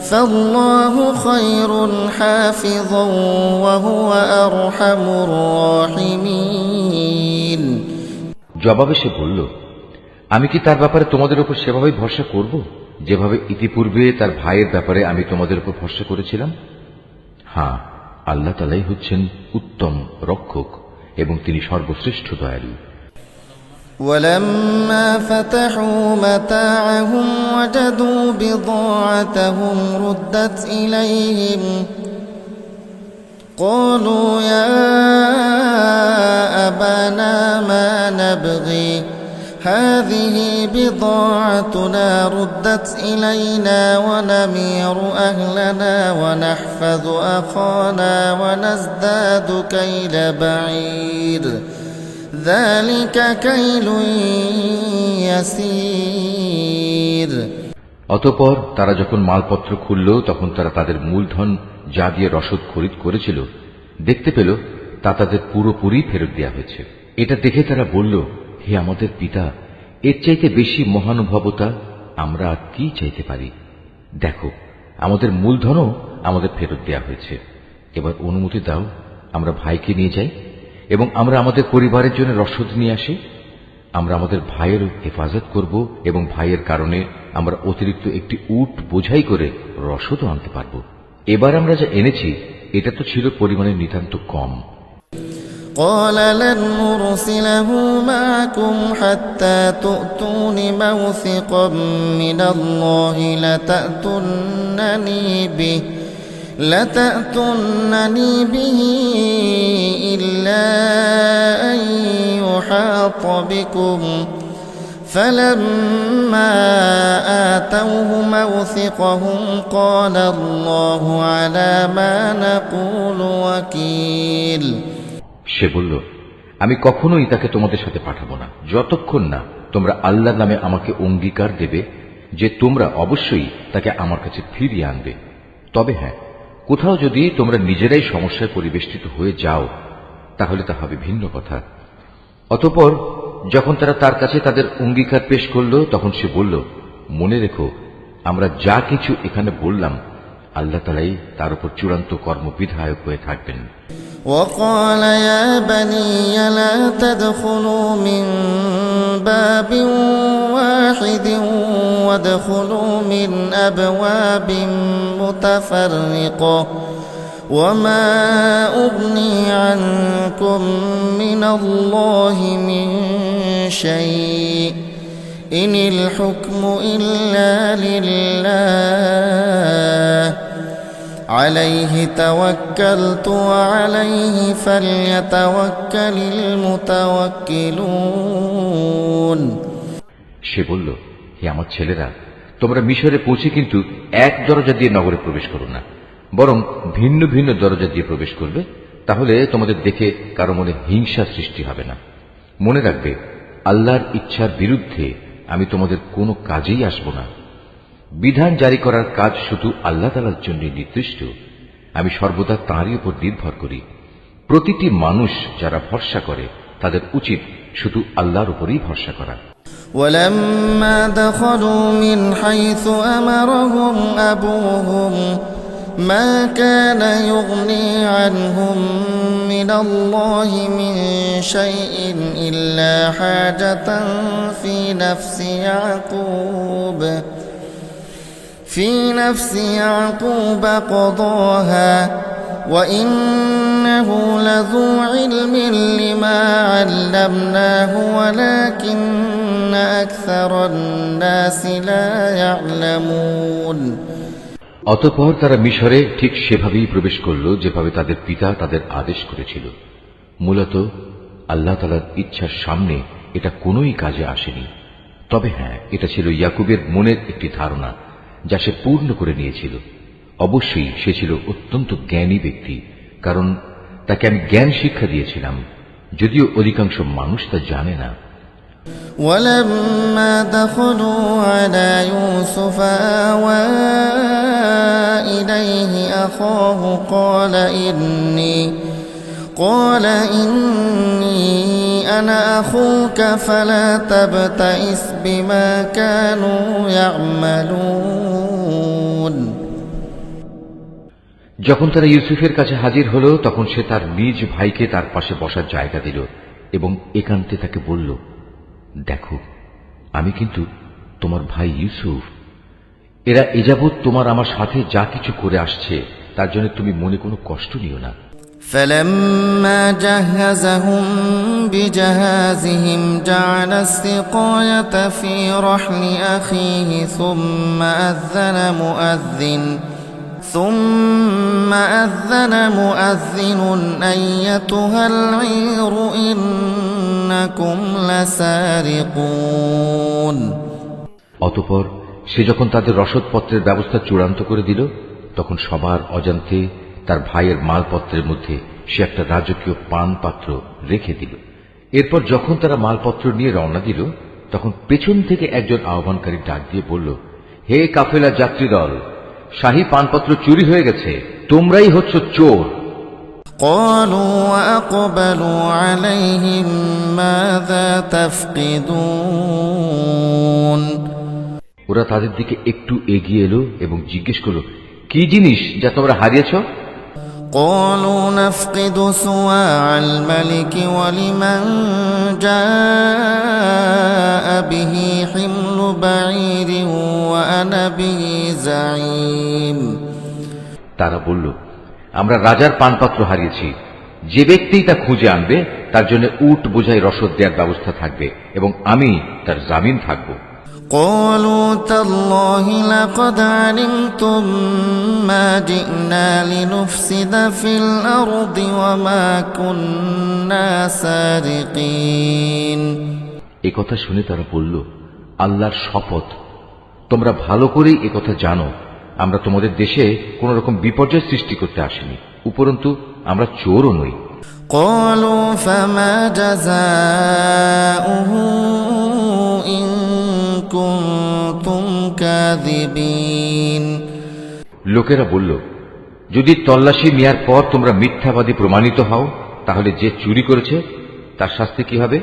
فالله خير حافظا وهو أرحم الراحمين। জবাবে সে বলল, আমি কি তার ব্যাপারে তোমাদের উপর সেভাবে ভরসা করব যেভাবে ইতিপূর্বে তার ভাইয়ের ব্যাপারে আমি তোমাদের উপর ভরসা করেছিলাম? হ্যাঁ, আল্লাহ তাআলাই হচ্ছেন উত্তম রক্ষক এবং তিনি সর্বশ্রেষ্ঠ দয়ালু। ولما فتحوا متاعهم وجدوا بضاعتهم ردت إليهم قالوا يا أبانا ما نبغي هذه بضاعتنا ردت إلينا ونمير أهلنا ونحفظ أخانا ونزداد كيل بعير ذلك كيل يسير। অতঃপর তারা যখন মালপত্র খুলল তখন তারা তাদের মূলধন যা দিয়ে রসদ খরিদ করেছিল দেখতে পেল তা তাদের পুরোপুরি ফেরত দেওয়া হয়েছে। এটা দেখে তারা বলল, হে আমাদের পিতা, এর চাইতে বেশি মহানুভবতা আমরা আর কি চাইতে পারি? দেখো, আমাদের মূলধনও আমাদের ফেরত দেওয়া হয়েছে। এবার অনুমতি দাও আমরা ভাইকে নিয়ে যাই এবং আমরা আমাদের পরিবারের জন্য রসদ নিয়ে আসি। আমরা আমাদের ভাইয়ের হেফাজত করব এবং ভাইয়ের কারণে আমরা অতিরিক্ত একটি উট বোঝাই করে রসদও আনতে পারব। এবার আমরা যা এনেছি এটা তো ছিল পরিমাণে নিতান্ত কম। قال لن نرسله معكم حتى تؤتون موثقا من الله لتأتونني به إلا أن يحاط بكم فلما آتوه موثقهم قال الله على ما نقول وكيل। সে বলল, আমি কখনোই তাকে তোমাদের সাথে পাঠাবো না যতক্ষণ না তোমরা আল্লাহর নামে আমাকে অঙ্গীকার দেবে যে তোমরা অবশ্যই তাকে আমার কাছে ফিরিয়ে আনবে। তবে হ্যাঁ, কোথাও যদি তোমরা নিজেরাই সমস্যায় পরিবেষ্টিত হয়ে যাও তাহলে তা হবে ভিন্ন কথা। অতঃপর যখন তারা তার কাছে তাদের অঙ্গীকার পেশ করল তখন সে বলল, মনে রেখো, আমরা যা কিছু এখানে বললাম আল্লাহ তাআলাই তার উপর চূড়ান্ত কর্মবিধায়ক হয়ে থাকবেন। وقال يا بني لا تدخلوا من باب واحد وادخلوا من أبواب متفرقة وما أغني عنكم من الله من شيء إن الحكم إلا لله عليه توكلت وعليه فليتوكل المتوكلون। সে বলল, হে আমার ছেলেরা, তোমরা মিশরে পৌঁছে কিন্তু এক দরজা দিয়ে নগরে প্রবেশ করো না, বরং ভিন্ন ভিন্ন দরজা দিয়ে প্রবেশ করবে, তাহলে তোমাদের দেখে কারো মনে হিংসা সৃষ্টি হবে না। মনে রাখবে, আল্লাহর ইচ্ছার বিরুদ্ধে আমি তোমাদের কোনো কাজেই আসব না। বিধান জারি করার কাজ শুধু আল্লাহ তাআলার জন্য নির্দিষ্ট। আমি সর্বদা তাঁরই উপর নির্ভর করি। প্রতিটি মানুষ যারা ভরসা করে তাদের উচিত শুধু আল্লাহর উপরই ভরসা করা। ولما دخلوا من حيث أمرهم أبوهم ما كان يغني عنهم من الله من شيء إلا حاجة في نفس يعقوب قضاها وإنه لذو علم لما علمناه ولكن أكثر الناس لا يعلمون। অতঃপর তারা মিশরে ঠিক সেভাবেই প্রবেশ করল যেভাবে তাদের পিতা তাদের আদেশ করেছিল। মূলত আল্লাহ তাআলার ইচ্ছার সামনে এটা কোনোই কাজে আসেনি। তবে হ্যাঁ, এটা ছিল ইয়াকুবের মনের একটি ধারণা যা সে পূর্ণ করে নিয়েছিল। অবশ্যই সে ছিল অত্যন্ত জ্ঞানী ব্যক্তি, কারণ তাকে আমি জ্ঞান শিক্ষা দিয়েছিলাম, যদিও অধিকাংশ মানুষ তা জানে না। ولما دخلوا على يوسف آوى إليه أخاه قال إني أنا أخوك فلا تبتئس بما كانوا يعملون। যখন তারা ইউসুফের কাছে হাজির হল তখন সে তার নিজ ভাইকে তার পাশে বসার জায়গা দিল এবং একান্তে তাকে বলল, দেখো, আমি কিন্তু তোমার ভাই ইউসুফ। এরা এযাবৎ তোমার আমার সাথে যা কিছু করে আসছে তার জন্য তুমি মনে কোনো কষ্ট নিও না। فلما جهزهم بجهازهم جعل السقاية في رحل أخيه ثم أذن مؤذن أيتها العير إنكم لسارقون। অতঃপর সে যখন তাদের রসদপত্রের ব্যবস্থা চূড়ান্ত করে দিল, তখন সবার অজান্তে তার ভাইয়ের মালপত্রের মধ্যে সে একটা রাজকীয় পান পাত্র রেখে দিল। এরপর যখন তারা মালপত্র নিয়ে রওনা দিল, তখন পেছন থেকে একজন আহ্বানকারী ডাক দিয়ে বলল, হে কাফেলা যাত্রী দল, শাহী পানপত্র চুরি হয়ে গেছে, তোমরাই হচ্ছ চোর। قالوا وأقبلوا عليهم ماذا تفقدون। ওরা তাদের দিকে একটু এগিয়ে এলো এবং জিজ্ঞেস করল, কি জিনিস যা তোমরা হারিয়েছ? قالوا نفقد سواع الملك ولمن جاء به حمل بعير وأنا به زعيم। তারা বলল, আমরা রাজার পানপাত্র হারিয়েছি, যে ব্যক্তি তা খুঁজে আনবে তার জন্য উট বোঝাই রসদ দেওয়ার ব্যবস্থা থাকবে এবং আমি তার জামিন থাকব। قالوا تالله لقد علمتم ما جئنا لنفسد في الأرض وما كنا سارقين। একথা শুনে তারা বলল, আল্লাহর শপথ, তোমরা ভালো করেই একথা জানো, আমরা তোমাদের দেশে কোন রকম বিপর্যয় সৃষ্টি করতে আসিনি, উপরন্তু আমরা চোরও নই। قالوا فما جزاؤه إن كنتم كاذبين। লোকেরা বলল, যদি তল্লাশি নেয়ার পর তোমরা মিথ্যাবাদী প্রমাণিত হও, তাহলে যে চুরি করেছে তার শাস্তি কি হবে?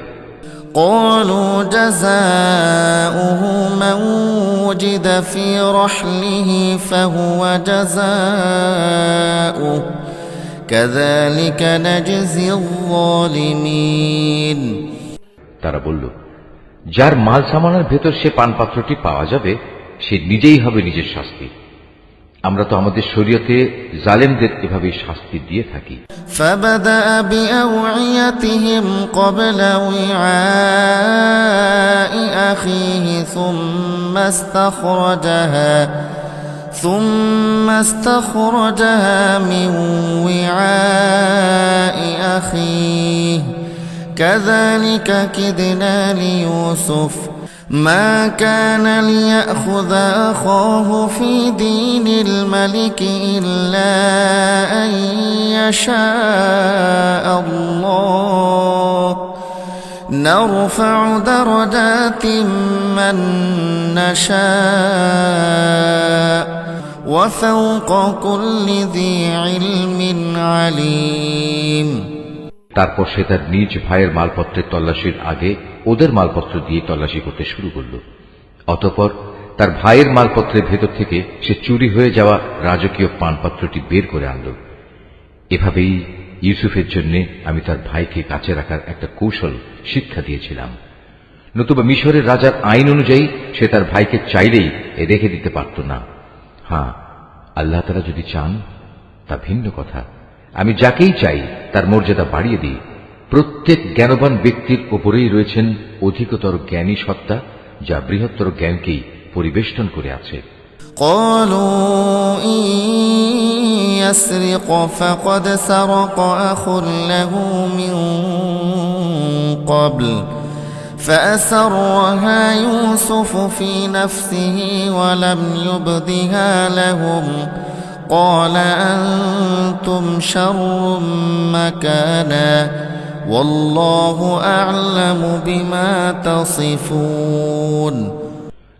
قالوا جزاؤه من وجد في رحله فهو جزاؤه كذلك نجزي الظالمين। তারা বলল, যার মাল সামানের ভেতর সে পানপাত্রটি পাওয়া যাবে সে নিজেই হবে নিজের শাস্তি, আমরা তো আমাদের শরীয়তে জালেমদের এভাবেই শাস্তি দিয়ে থাকি। فبدأ بأوعيتهم قبل وعاء أخيه ثم استخرجها من وعاء أخيه كذلك كدنا ليوسف ما كان ليأخذ أخاه في دين الملك إلا أن يشاء الله نرفع درجات من نشاء وفوق كل ذي علم عليم। তারপর সে তার নিজ ভাইয়ের মালপত্রের তল্লাশির আগে ওদের মালপত্র দিয়ে তল্লাশি করতে শুরু করল। অতঃপর তার ভাইয়ের মালপত্রের ভেতর থেকে সে চুরি হয়ে যাওয়া রাজকীয় পানপাত্রটি বের করে আনল। এভাবেই ইউসুফের জন্য আমি তার ভাইকে কাছে রাখার একটা কৌশল শিক্ষা দিয়েছিলাম, নতুবা মিশরের রাজার আইন অনুযায়ী সে তার ভাইকে চাইলেই রেখে দিতে পারত না। হ্যাঁ, আল্লাহ তাআলা যদি চান তা ভিন্ন কথা, আমি যাকেই চাই তার মর্যাদা বাড়িয়ে দিই। প্রত্যেক জ্ঞানবান ব্যক্তির উপরেই রয়েছেন অধিকতর জ্ঞানী সত্তা, যা বৃহত্তর জ্ঞানকেই পরিবেষ্টন করে আছে। قالوا إن يسرق فقد سرق أخ له من قبل فأسرها يوسف في نفسه ولم يبدها لهم قال أنتم شر مكانا والله أعلم بما تصفون।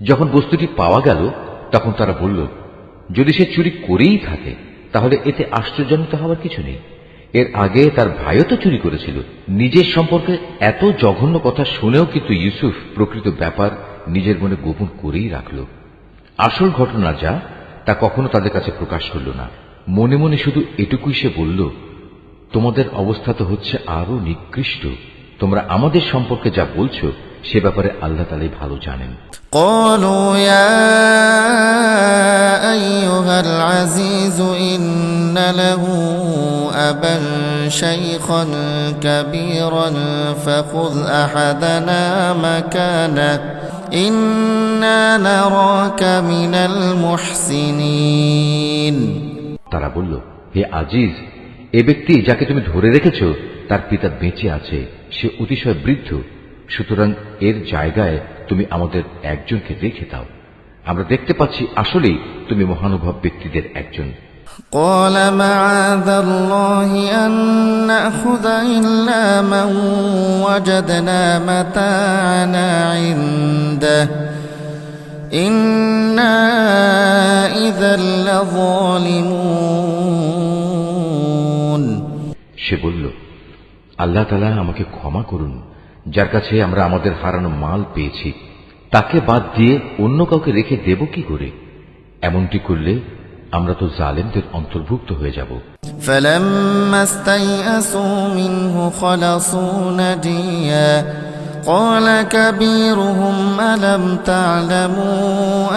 যখন বস্তুটি পাওয়া গেল তখন তারা বলল, যদি সে চুরি করেই থাকে তাহলে এতে আশ্চর্যান্বিত হওয়ার কিছু নেই, এর আগে তার ভাইও তো চুরি করেছিল। নিজের সম্পর্কে এত জঘন্য কথা শুনেও কিন্তু ইউসুফ প্রকৃত ব্যাপার নিজের মনে গোপন করেই রাখল। আসল ঘটনা যা তা কখনো তাদের কাছে প্রকাশ করল না। মনে মনে শুধু এটুকুই সে বলল, তোমাদের অবস্থা তো হচ্ছে আরো নিকৃষ্ট, তোমরা আমাদের সম্পর্কে যা বলছো সে ব্যাপারে আল্লাহ তাআলাই ভালো জানেন। قالوا يا أيها العزيز إن له أبا شيخا كبيرا فخذ أحدنا مكانه إنا نراك من المحسنين। তারা বলল, হে আজিজ, এ ব্যক্তি যাকে তুমি ধরে রেখেছ তার পিতা বেঁচে আছে, সে অতিশয় বৃদ্ধ, সুতরাং এর জায়গায় তুমি আমাদের একজনকে রেখে দাও। আমরা দেখতে পাচ্ছি আসলেই তুমি মহানুভব ব্যক্তিদের একজন। قال معاذ الله أن نأخذ إلا من وجدنا متاعنا عنده إنا إذا لظالمون। সে বলল, আল্লাহ তাআলা আমাকে ক্ষমা করুন, যার কাছে আমরা আমাদের হারানো মাল পেয়েছি তাকে বাদ দিয়ে অন্য কাউকে রেখে দেব কি করে? এমনটি করলে আমরা তো জালেমদের অন্তর্ভুক্ত হয়ে যাব। فلما استيئسوا منه خلصوا نجيا قال كبيرهم ألم تعلموا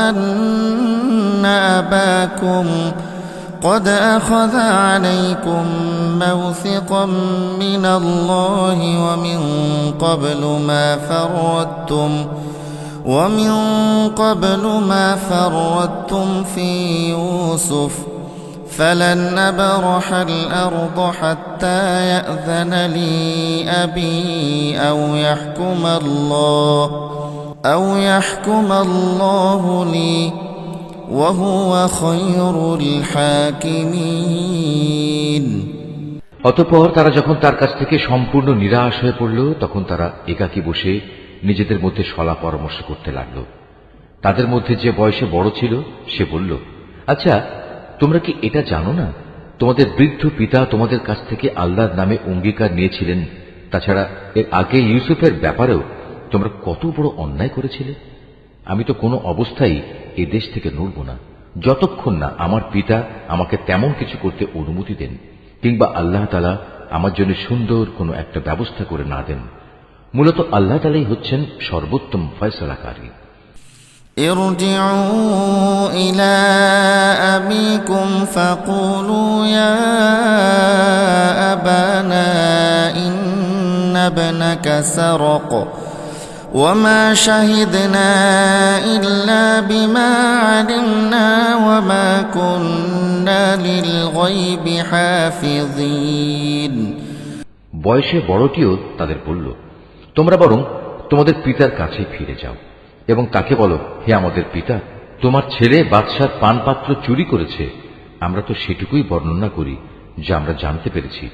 أن أباكم قد أخذ عليكم موثقا من الله ومن قبل ما فرطتم في يوسف فلن أبرح الأرض حتى يأذن لي أبي أو يحكم الله لي وهو خير الحاكمين। অতঃপর তারা যখন তার কাছ থেকে সম্পূর্ণ নিরাশ হয়ে পড়ল তখন তারা একাকী বসে নিজেদের মধ্যে সলা পরামর্শ করতে লাগল। তাদের মধ্যে যে বয়সে বড় ছিল সে বলল, আচ্ছা, তোমরা কি এটা জানো না তোমাদের বৃদ্ধ পিতা তোমাদের কাছ থেকে আল্লাহর নামে অঙ্গীকার নিয়েছিলেন? তাছাড়া এর আগে ইউসুফের ব্যাপারেও তোমরা কত বড় অন্যায় করেছিলে। আমি তো কোনো অবস্থায় এ দেশ থেকে নড়ব না যতক্ষণ না আমার পিতা আমাকে তেমন কিছু করতে অনুমতি দেন, কিংবা আল্লাহ তাআলা আমার জন্য সুন্দর কোনো একটা ব্যবস্থা করে না দেন। মূলত আল্লাহ তাআলাই হচ্ছেন সর্বোত্তম ফয়সালাকারী। ارجعوا إلى أبيكم فقولوا يا أبانا إن ابنك سرق وما شهدنا إلا بما علمنا وما كنا للغيب حافظين। বয়সে বড়টিও তাদের বলল, তোমরা বরং তোমাদের পিতার কাছে ফিরে যাও এবং তাকে বলো, হে আমাদের পিতা, তোমার ছেলে বাদশার পানপাত্র চুরি করেছে। আমরা তো সেটুকুই বর্ণনা করি যা আমরা জানতে পেরেছি,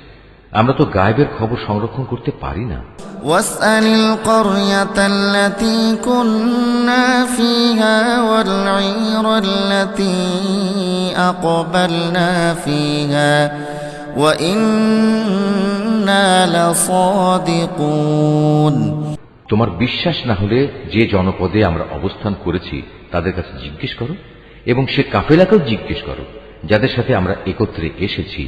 আমরা তো গায়েবের খবর সংরক্ষণ করতে পারি না। واسأل القرية التي كنا فيها والعير التي أقبلنا فيها وإنا لصادقون। তোমার বিশ্বাস না হলে যে জনপদে আমরা অবস্থান করেছি তাদের কাছে জিজ্ঞেস করো এবং সে কাফেলাকেও জিজ্ঞেস করো যাদের সাথে আমরা একত্রে এসেছি,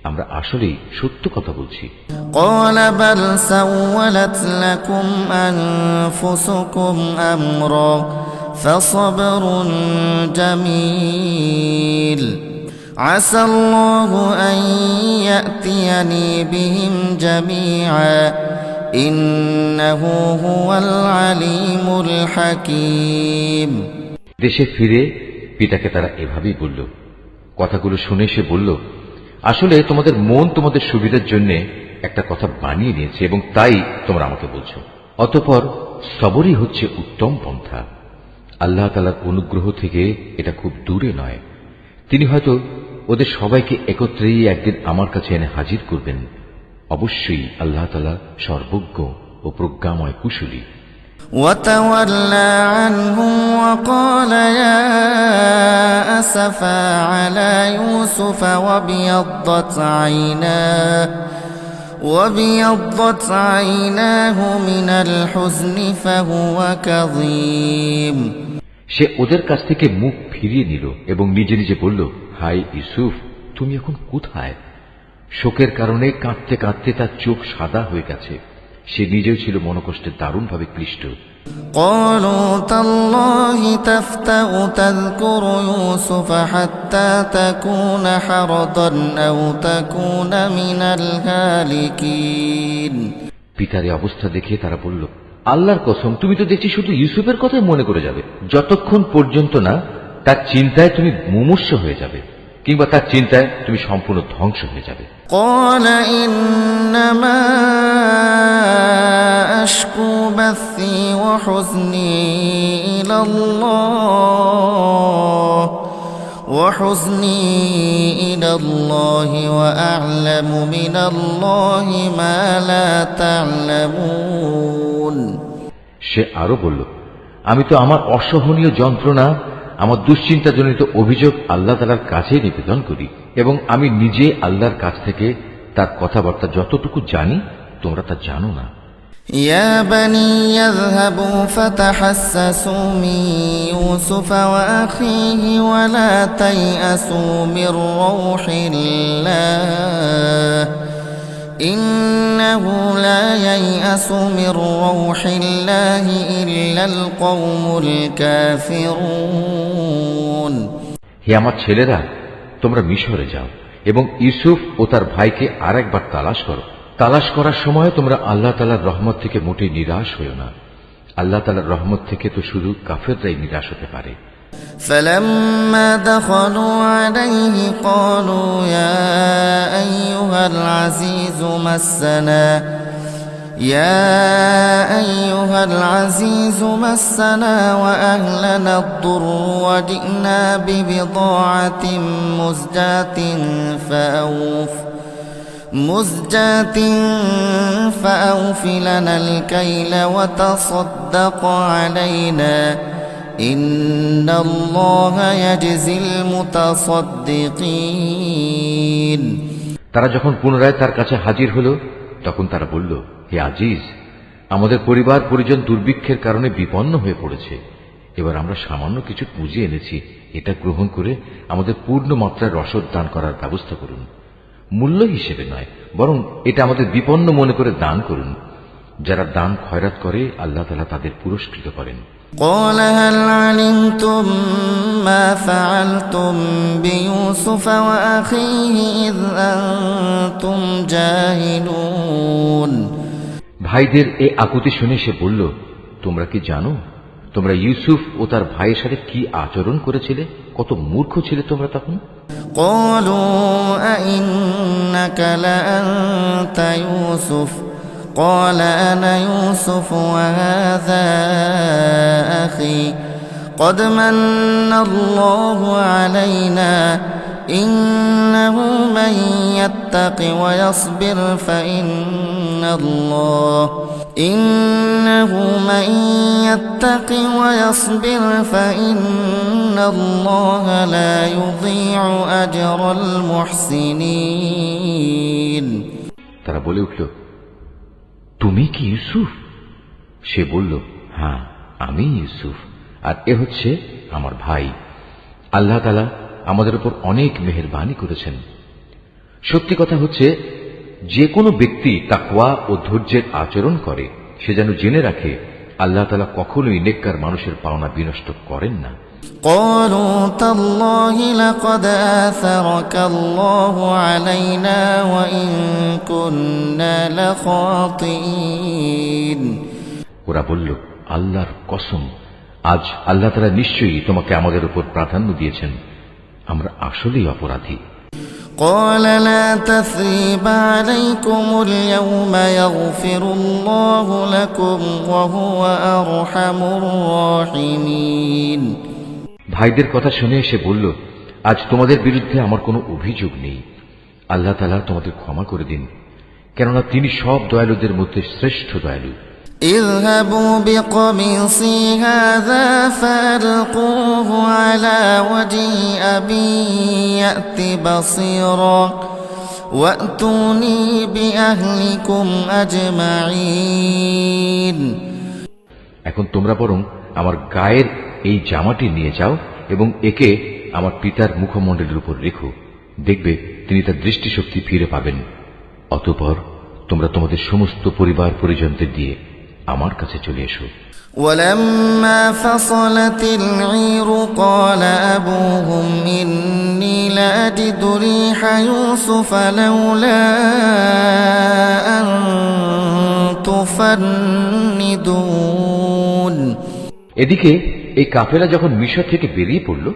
আমরা আসলেই সত্য কথা বলছি। قال بل سولت لكم أنفسكم أمرا فصبر جميل عسى الله أن يأتيني بهم جميعا إنه هو العليم الحكيم। দেশে ফিরে পিতাকে তারা এভাবেই বলল। কথাগুলো শুনে সে বলল, আসলে তোমাদের মন তোমাদের সুবিধার জন্য একটা কথা বানিয়ে নিয়েছে এবং তাই তোমরা আমাকে বলছো। অতঃপর সবরই হচ্ছে উত্তম পন্থা। আল্লাহ তাআলার অনুগ্রহ থেকে এটা খুব দূরে নয়। তিনি হয়তো ওদের সবাইকে একত্রেই একদিন আমার কাছে এনে হাজির করবেন। অবশ্যই আল্লাহ তাআলা সর্বজ্ঞ ও প্রজ্ঞাময় কুশলী। وتولى عنهم وقال يا أسفا على يوسف وابيضت عيناه من الحزن فهو كظيم। সে ওদের কাছ থেকে মুখ ফিরিয়ে নিল এবং নিজে নিজে বলল, হায় ইউসুফ, তুমি এখন কোথায়? শোকের কারণে কাঁদতে কাঁদতে তার চোখ সাদা হয়ে গেছে। সে নিজেও ছিল মনোকষ্টে দারুণভাবে ক্লিষ্ট। قالوا تالله تفتأ تذكر يوسف حتى تكون حرضا أو تكون من الهالكين। পিতার এই অবস্থা দেখে তারা বলল, আল্লাহর কসম, তুমি তো দেখছি শুধু ইউসুফের কথাই মনে করে যাবে, যতক্ষণ পর্যন্ত না তার চিন্তায় তুমি মুমূর্ষ হয়ে যাবে, কিংবা তার চিন্তায় তুমি সম্পূর্ণ ধ্বংস হয়ে যাবে। قال إنما أشكو بثي وحزني إلى الله وأعلم من الله ما لا تعلمون। সে আরো বলল, আমি তো আমার অসহনীয় যন্ত্রণা, আমার দুশ্চিন্তাজনিত অভিযোগ আল্লাহ তাআলার কাছে নিবেদন করি, এবং আমি নিজে আল্লাহর কাছ থেকে তার কথাবার্তা যতটুকু জানি তোমরা তা জানো না। يا بني يذهبوا فتحسسوا من يوسف وأخيه ولا تيأسوا من روح الله إنه لا ييأس من روح الله إلا القوم الكافرون। হে আমার ছেলেরা, তোমরা মিশরে যাও এবং ইউসুফ ও তার ভাইকে আরেকবার তালাশ করো। তালাশ করার সময় তোমরা আল্লাহ তাআলার রহমত থেকে মোটেই নিরাশ হইও না। আল্লাহ তাআলার রহমত থেকে তো শুধু কাফেররাই নিরাশ হতে পারে। فلما دخلوا عليه قالوا يا أيها العزيز مسنا وأهلنا الضر وجئنا ببضاعة مزجاة فأوف لنا الكيل وتصدق علينا إن الله يجزي المتصدقين। তারা যখন পুনরায় তার কাছে হাজির হল, তখন তারা বলল, হে আজিজ, আমাদের পরিবার পরিজন দুর্ভিক্ষের কারণে বিপন্ন হয়ে পড়েছে। এবার আমরা সামান্য কিছু পুঁজি এনেছি, এটা গ্রহণ করে আমাদের পূর্ণ মাত্রায় রসদ দান করার ব্যবস্থা করুন। মূল্য হিসেবে নয়, বরং এটা আমাদের বিপন্ন মনে করে দান করুন। যারা দান খয়রাত করে আল্লাহ তাআলা তাদের পুরস্কৃত করেন। قال هل علمتم ما فعلتم بيوسف وأخيه إذ أنتم جاهلون। ভাইদের এই আকুতি শুনে সে বলল, তোমরা কি জানো তোমরা ইউসুফ ও তার ভাইয়ের সাথে কি আচরণ করেছিলে? কত মূর্খ ছিলে তোমরা তখন। قالوا أئنك لأنت يوسف قال أنا يوسف وهذا أخي قد من الله علينا إنه من يتق ويصبر فإن الله لا يضيع أجر المحسنين। তারা বলে উঠল, তুমি কি ইউসুফ? সে বলল, হ্যাঁ, আমি ইউসুফ, আর এ হচ্ছে আমার ভাই। আল্লাহ তাআলা আমাদের উপর অনেক মেহেরবানি করেছেন। সত্যি কথা হচ্ছে, যে কোনো ব্যক্তি তাকওয়া ও ধৈর্যের আচরণ করে সে যেন জেনে রাখে আল্লাহ তাআলা কখনোই নেককার মানুষের পাওনা বিনষ্ট করেন না। قالوا تالله لقد آثرك الله علينا وإن كنا لخاطئين। ওরা বলল, আল্লাহর কসম, আজ আল্লাহ তাআলা নিশ্চয়ই তোমাকে আমাদের উপর প্রাধান্য দিয়েছেন, আমরা আসলেই অপরাধী। قال لا تثريب عليكم اليوم يغفر الله لكم وهو أرحم الراحمين। ভাইদের কথা শুনে সে বলল, আজ তোমাদের বিরুদ্ধে আমার কোনো অভিযোগ নেই, আল্লাহ তাআলা তোমাদের ক্ষমা করে দিন, কেননা তিনি সব দয়ালুদের মধ্যে শ্রেষ্ঠ দয়ালু। اذهبوا بقميصي هذا فألقوه على وجه أبي يأت بصيرا وأتوني بأهلكم أجمعين। এখন তোমরা বরং আমার গায়ের এই জামাটি নিয়ে যাও এবং একে আমার পিতার মুখমণ্ডলের উপর রেখো, দেখবে তিনি তার দৃষ্টিশক্তি ফিরে পাবেন। অতঃপর তোমরা তোমাদের সমস্ত পরিবার পরিজনদের দিয়ে আমার কাছে চলে এসো। ولما فصلت العير قال أبوهم إني لأجد ريح يوسف لولا أن تفندون। এদিকে এই কাফেলা যখন মিশর থেকে বেরিয়ে পড়ল,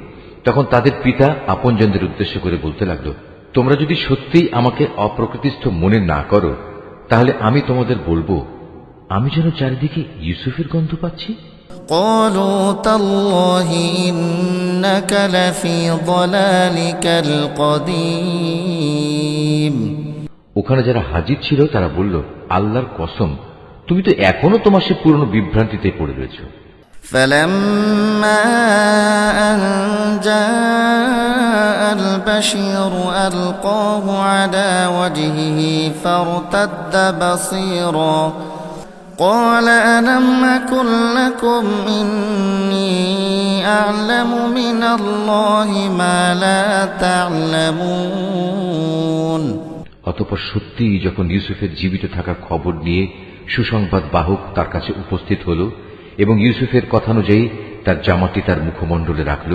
তখন তাদের পিতা আপনজনদের উদ্দেশ্য করে বলতে লাগলো, তোমরা যদি সত্যিই আমাকে অপ্রকৃতিস্থ মনে না করো, তাহলে আমি তোমাদের বলবো, আমি যেন চারিদিকে ইউসুফের গন্ধ পাচ্ছি। قالوا تالله إنك لفي ضلالك القديم। ওখানে যারা হাজির ছিল তারা বলল, আল্লাহর কসম, তুমি তো এখনো তোমার সে পুরনো বিভ্রান্তিতে পড়ে রয়েছ। فلما أن جاء البشير ألقاه على وجهه فارتد بصيرا قال ألم أقل لكم إني أعلم من الله ما لا تعلمون। অতঃপর সত্যিই যখন ইউসুফের জীবিত থাকার খবর নিয়ে সুসংবাদ বাহক তার কাছে উপস্থিত হল এবং ইউসুফের কথানুযায়ী তার জামাটি তার মুখমণ্ডলে রাখল,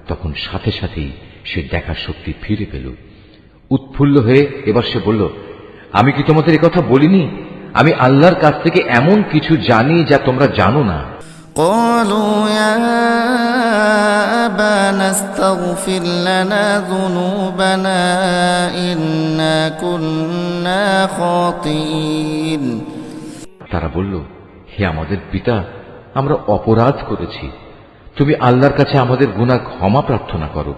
তখন সাথে সাথেই সে দেখার শক্তি ফিরে পেল। উৎফুল্ল হয়ে এবার সে বলল, আমি কি তোমাদের কথা বলিনি? আমি আল্লাহর কাছ থেকে এমন কিছু জানি যা তোমরা জানো না। قالوا يا أبانا استغفر لنا ذنوبنا إنا كنا خاطئين। তারা বলল, হে আমাদের পিতা, আমরা অপরাধ করেছি, তুমি আল্লাহর কাছে আমাদের গুনাহ ক্ষমা প্রার্থনা করো,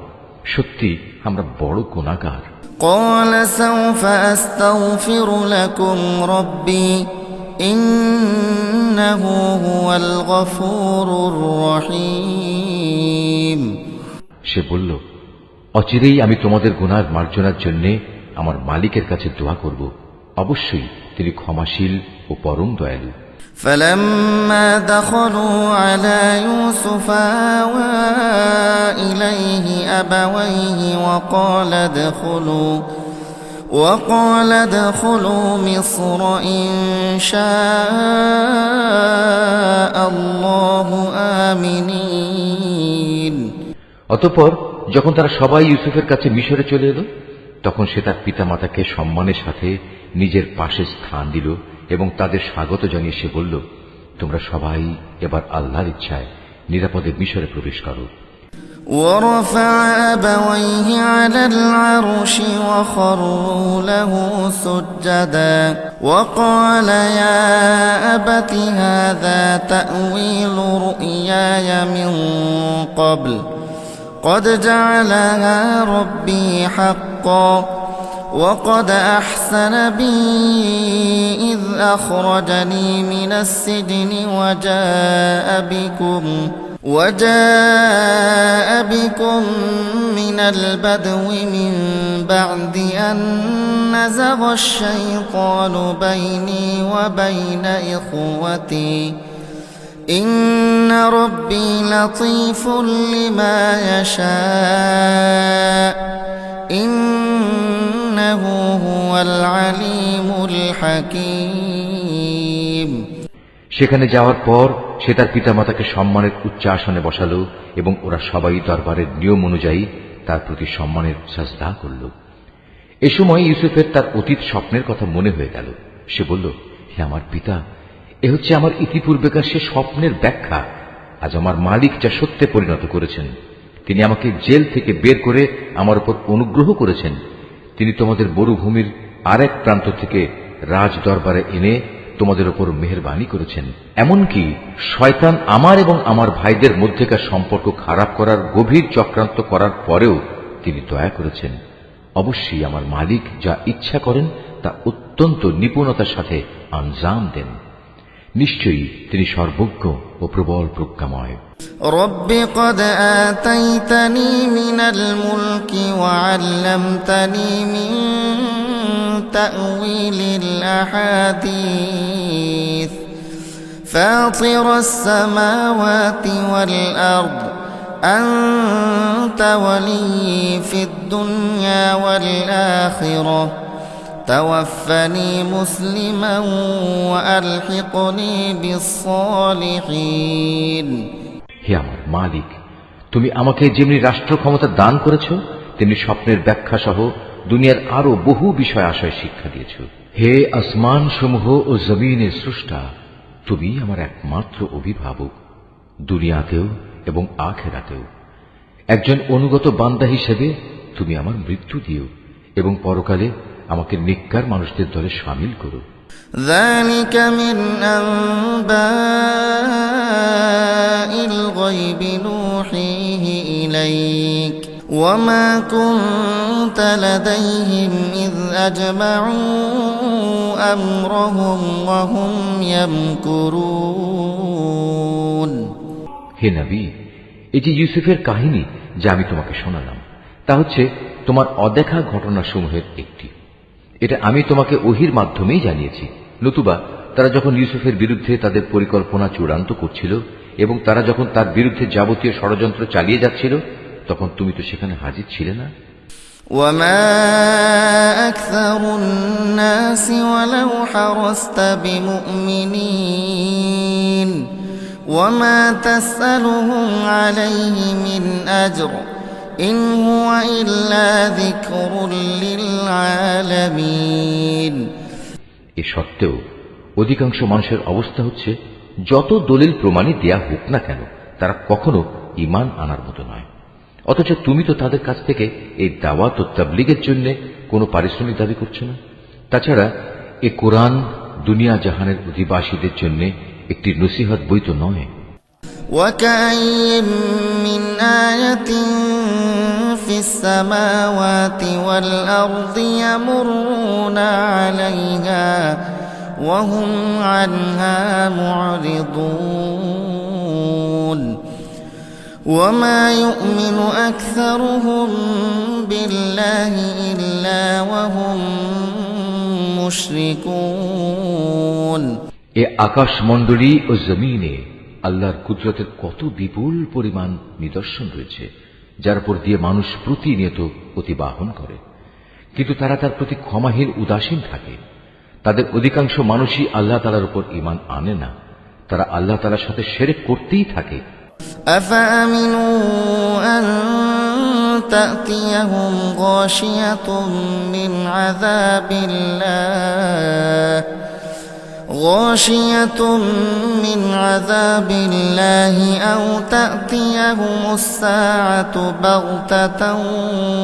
সত্যি আমরা বড় গুনাহগার। قال سوف أستغفر لكم ربي إنه هو الغفور الرحيم। সে বলল, অচিরেই আমি তোমাদের গুনাহ মার্জনার জন্য আমার মালিকের কাছে দোয়া করব, অবশ্যই তিনি ক্ষমাশীল ও পরম দয়ালু। فلما دخلوا على يوسف آوى إليه أبويه وقال ادخلوا مصر إن شاء الله آمنين। অতঃপর যখন তারা সবাই ইউসুফের কাছে মিশরে চলে এলো, তখন সে তার পিতামাতাকে সম্মানের সাথে নিজের পাশে স্থান দিল এবং তাদের স্বাগত জানিয়ে সে বলল, তোমরা সবাই এবার আল্লাহর ইচ্ছায় নিরাপদে মিশরে প্রবেশ করো। ورفع أبويه على العرش وخروا له سجدا وقال يا أبت هذا تأويل رؤياي من قبل قد جعلها ربي حقا وقد أحسن بي إذ أخرجني من السجن وجاء بكم من البدو من بعد أن نزغ الشيطان بيني وبين إخوتي إن ربي لطيف لما يشاء إنه هو العليم الحكيم। সেখানে যাওয়ার পর সে তার পিতামাতাকে সম্মানের উচ্চ আসনে বসালো এবং ওরা সবাই দরবারের নিয়ম অনুযায়ী তার প্রতি সম্মানের সাজদা করল। এ সময় ইউসুফের তার অতীত স্বপ্নের কথা মনে হয়ে গেল। সে বলল, হে আমার পিতা, এ হচ্ছে আমার ইতিপূর্বেকার সে স্বপ্নের ব্যাখ্যা। আজ আমার মালিক যা সত্যে পরিণত করেছেন, তিনি আমাকে জেল থেকে বের করে আমার উপর অনুগ্রহ করেছেন। তিনি তোমাদের মরুভূমির আরেক প্রান্ত থেকে রাজ দরবারে এনে তোমাদের উপর মেহেরবানি করেছেন। এমনকি শয়তান আমার এবং আমার ভাইদের মধ্যেকার সম্পর্ক খারাপ করার গভীর চক্রান্ত করার পরেও তিনি দয়া করেছেন। অবশ্যই আমার মালিক যা ইচ্ছা করেন তা অত্যন্ত নিপুণতার সাথে আঞ্জাম দেন। নিশ্চয়ই তিনি সর্বজ্ঞ ও প্রবল প্রজ্ঞাময়। رب قد آتيتني من الملك وعلمتني من تأويل الأحاديث فاطر السماوات والأرض أنت ولي في الدنيا والآخرة توفني مسلما وألحقني بالصالحين হে আমার মালিক, তুমি আমাকে যেমনি রাষ্ট্র ক্ষমতা দান করেছ, তেমনি স্বপ্নের ব্যাখ্যা সহ দুনিয়ার আরো বহু বিষয় আশয় শিক্ষা দিয়েছ। হে আসমান সমূহ ও জমিনের স্রষ্টা, তুমি আমার একমাত্র অভিভাবক, দুনিয়াতেও এবং আখিরাতেও। একজন অনুগত বান্দা হিসেবে তুমি আমার মৃত্যু দিও এবং পরকালে আমাকে নেককার মানুষদের দলে শামিল করো। ذلك من أنباء الغيب نوحيه إليك وما كنت لديهم إذ أجمعوا أمرهم وهم يمكرون হে নবী, এই যে ইউসুফের কাহিনী যা আমি তোমাকে শোনালাম, তা হচ্ছে তোমার অদেখা ঘটনাসমূহের একটি। এটা আমি তোমাকে ওহির মাধ্যমেই জানিয়েছি। নতুবা তারা যখন ইউসুফের বিরুদ্ধে তাদের পরিকল্পনা চূড়ান্ত করছিল এবং তারা যখন তার বিরুদ্ধে যাবতীয় ষড়যন্ত্র চালিয়ে যাচ্ছিল, তখন তুমি তো সেখানে হাজির ছিলে না। وما أكثر الناس ولو حرصت بمؤمنين وما تسألهم عليه من أجر إن هو إلا ذكر للعالمين এ সত্ত্বেও অধিকাংশ মানুষের অবস্থা হচ্ছে, যত দলিল প্রমাণই দেয়া হোক না কেন, তারা কখনো ঈমান আনার মতো নয়। অথচ তুমি তো তাদের কাছ থেকে এই দাওয়াত ও তাবলীগের জন্য কোনো পারিশ্রমিক দাবি করছো না। তাছাড়া এ কোরআন দুনিয়া জাহানের অধিবাসীদের জন্য একটি নসিহত বই তো নয়। وكأين من آية في السماوات والأرض يمرون عليها وهم عنها معرضون وما يؤمن أكثرهم بالله إلا وهم مشركون এ আকাশমণ্ডলী ও জমিনে আল্লাহর কুদরতের কত বিপুল পরিমাণ নিদর্শন রয়েছে, যার উপর দিয়ে মানুষ প্রতিনিয়ত অতিবাহন করে, কিন্তু তারা তার প্রতি ক্ষমাহীন উদাসীন থাকে। তাদের অধিকাংশ মানুষই আল্লাহ তাআলার উপর ঈমান আনে না, তারা আল্লাহ তাআলার সাথে শিরক করতেই থাকে। أفأمنوا أن تأتيهم غاشية من عذاب الله أو تأتيهم الساعة بغتة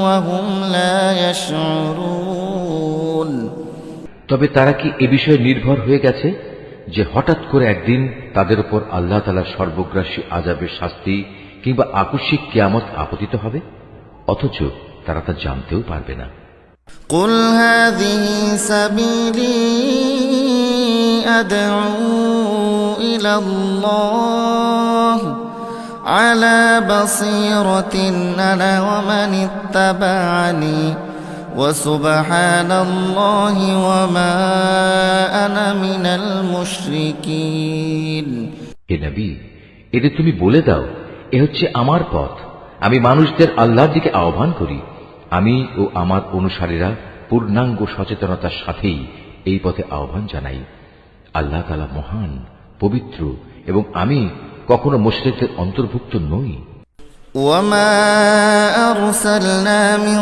وهم لا يشعرون তবে তারা কি এ বিষয়ে নির্ভর হয়ে গেছে যে হঠাৎ করে একদিন তাদের উপর আল্লাহ তাআলার সর্বগ্রাসী আযাবের শাস্তি কিংবা আকস্মিক কিয়ামত আপতিত হবে, অথচ তারা তা জানতেও পারবে না। قل هذه سبيلي أدعو إلى الله على بصيرة أنا ومن اتبعني وسبحان الله وما أنا من المشركين হে নবী, এতে তুমি বলে দাও, এ হচ্ছে আমার পথ, আমি মানুষদের আল্লাহর দিকে আহ্বান করি। আমি ও আমার অনুসারীরা পূর্ণাঙ্গ সচেতনতার সাথেই এই পথে আহ্বান জানাই। আল্লাহ তাআলা মহান, পবিত্র, এবং আমি কখনো মুশরিকদের অন্তর্ভুক্ত নই। وما أرسلنا من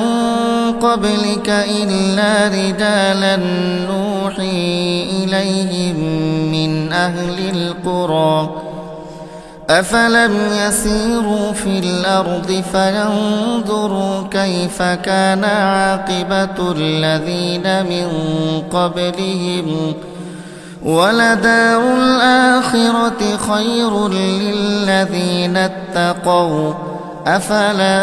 قبلك إلا رجالا نوحي إليهم من أهل القرى أفلم يسيروا في الأرض فينظروا كيف كان عاقبة الذين من قبلهم ولدار الآخرة خير للذين اتقوا أفلا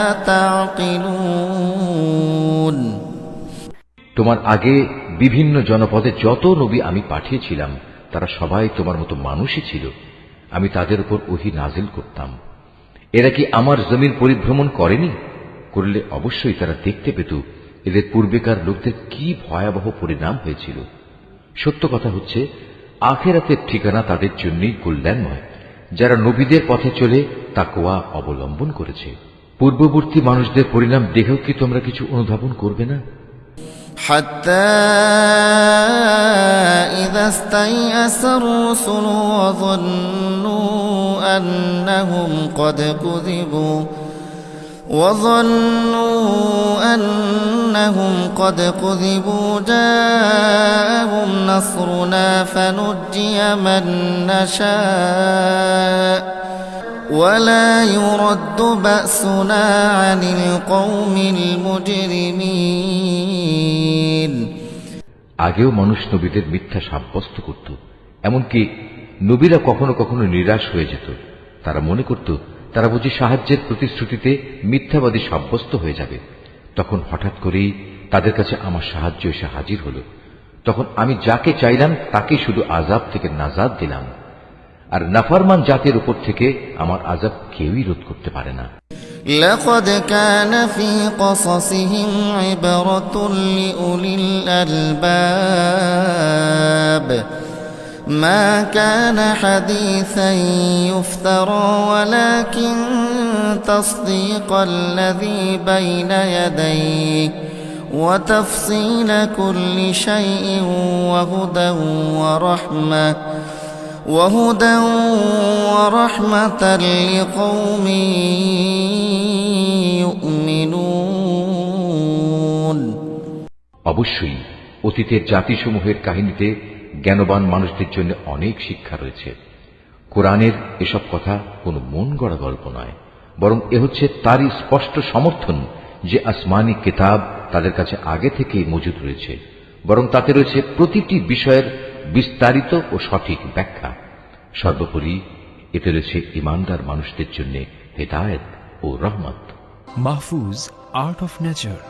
تعقلون তোমার আগে বিভিন্ন জনপদে যত নবী আমি পাঠিয়েছিলাম, তারা সবাই তোমার মতো মানুষই ছিল। আমি তাদের উপর ওহী নাজিল করতাম। এরা কি আমার জমিন পরিভ্রমণ করেনি? করলে অবশ্যই তারা দেখতে পেত এদের পূর্বেকার লোকদের কি ভয়াবহ পরিণাম হয়েছিল। সত্য কথা হচ্ছে, আখিরাতের ঠিকানা তাদের জন্যই কল্যাণময়, যারা নবীদের পথে চলে তাকওয়া অবলম্বন করেছে। পূর্ববর্তী মানুষদের পরিণাম দেখেও কি তোমরা কিছু অনুধাবন করবে না? حتى إذا استيأس الرسل وظنوا أنهم قد كذبوا جاءهم نصرنا فنجي من نشاء ولا يرد بأسنا عن القوم المجرمين আগেও মানুষ নবীদের মিথ্যা সাব্যস্ত করত, এমনকি নবীরা কখনো কখনো নিরাশ হয়ে যেত। তারা মনে করত তারা বুঝি সাহায্যের প্রতিশ্রুতিতে মিথ্যাবাদী সাব্যস্ত হয়ে যাবে। তখন হঠাৎ করেই তাদের কাছে আমার সাহায্য এসে হাজির হল। তখন আমি যাকে চাইলাম তাকে শুধু আযাব থেকে নাজাত দিলাম, আর নাফরমান জাতির উপর থেকে আমার আযাব কেউই রোধ করতে পারে না। لقد كان في قصصهم عبرة لأولي الألباب ما كان حديثا يفترى ولكن تصديق الذي بين يديه وتفصيل كل شيء وهدى ورحمة لقوم يؤمنون অবশ্যই অতীতের জাতিসমূহের কাহিনীতে জ্ঞানবান মানুষদের জন্য অনেক শিক্ষা রয়েছে। কোরআনের এসব কথা কোনো মন গড়া গল্প নয়, বরং এ হচ্ছে তারই স্পষ্ট সমর্থন যে আসমানি কিতাব তাদের কাছে আগে থেকেই মজুদ রয়েছে, বরং তাতে রয়েছে প্রতিটি বিষয়ের বিস্তারিত ও সঠিক ব্যাখ্যা। সর্বোপরি এতে রয়েছে ঈমানদার মানুষদের জন্য হেদায়েত ও রহমত। Mahfuz, art of nature.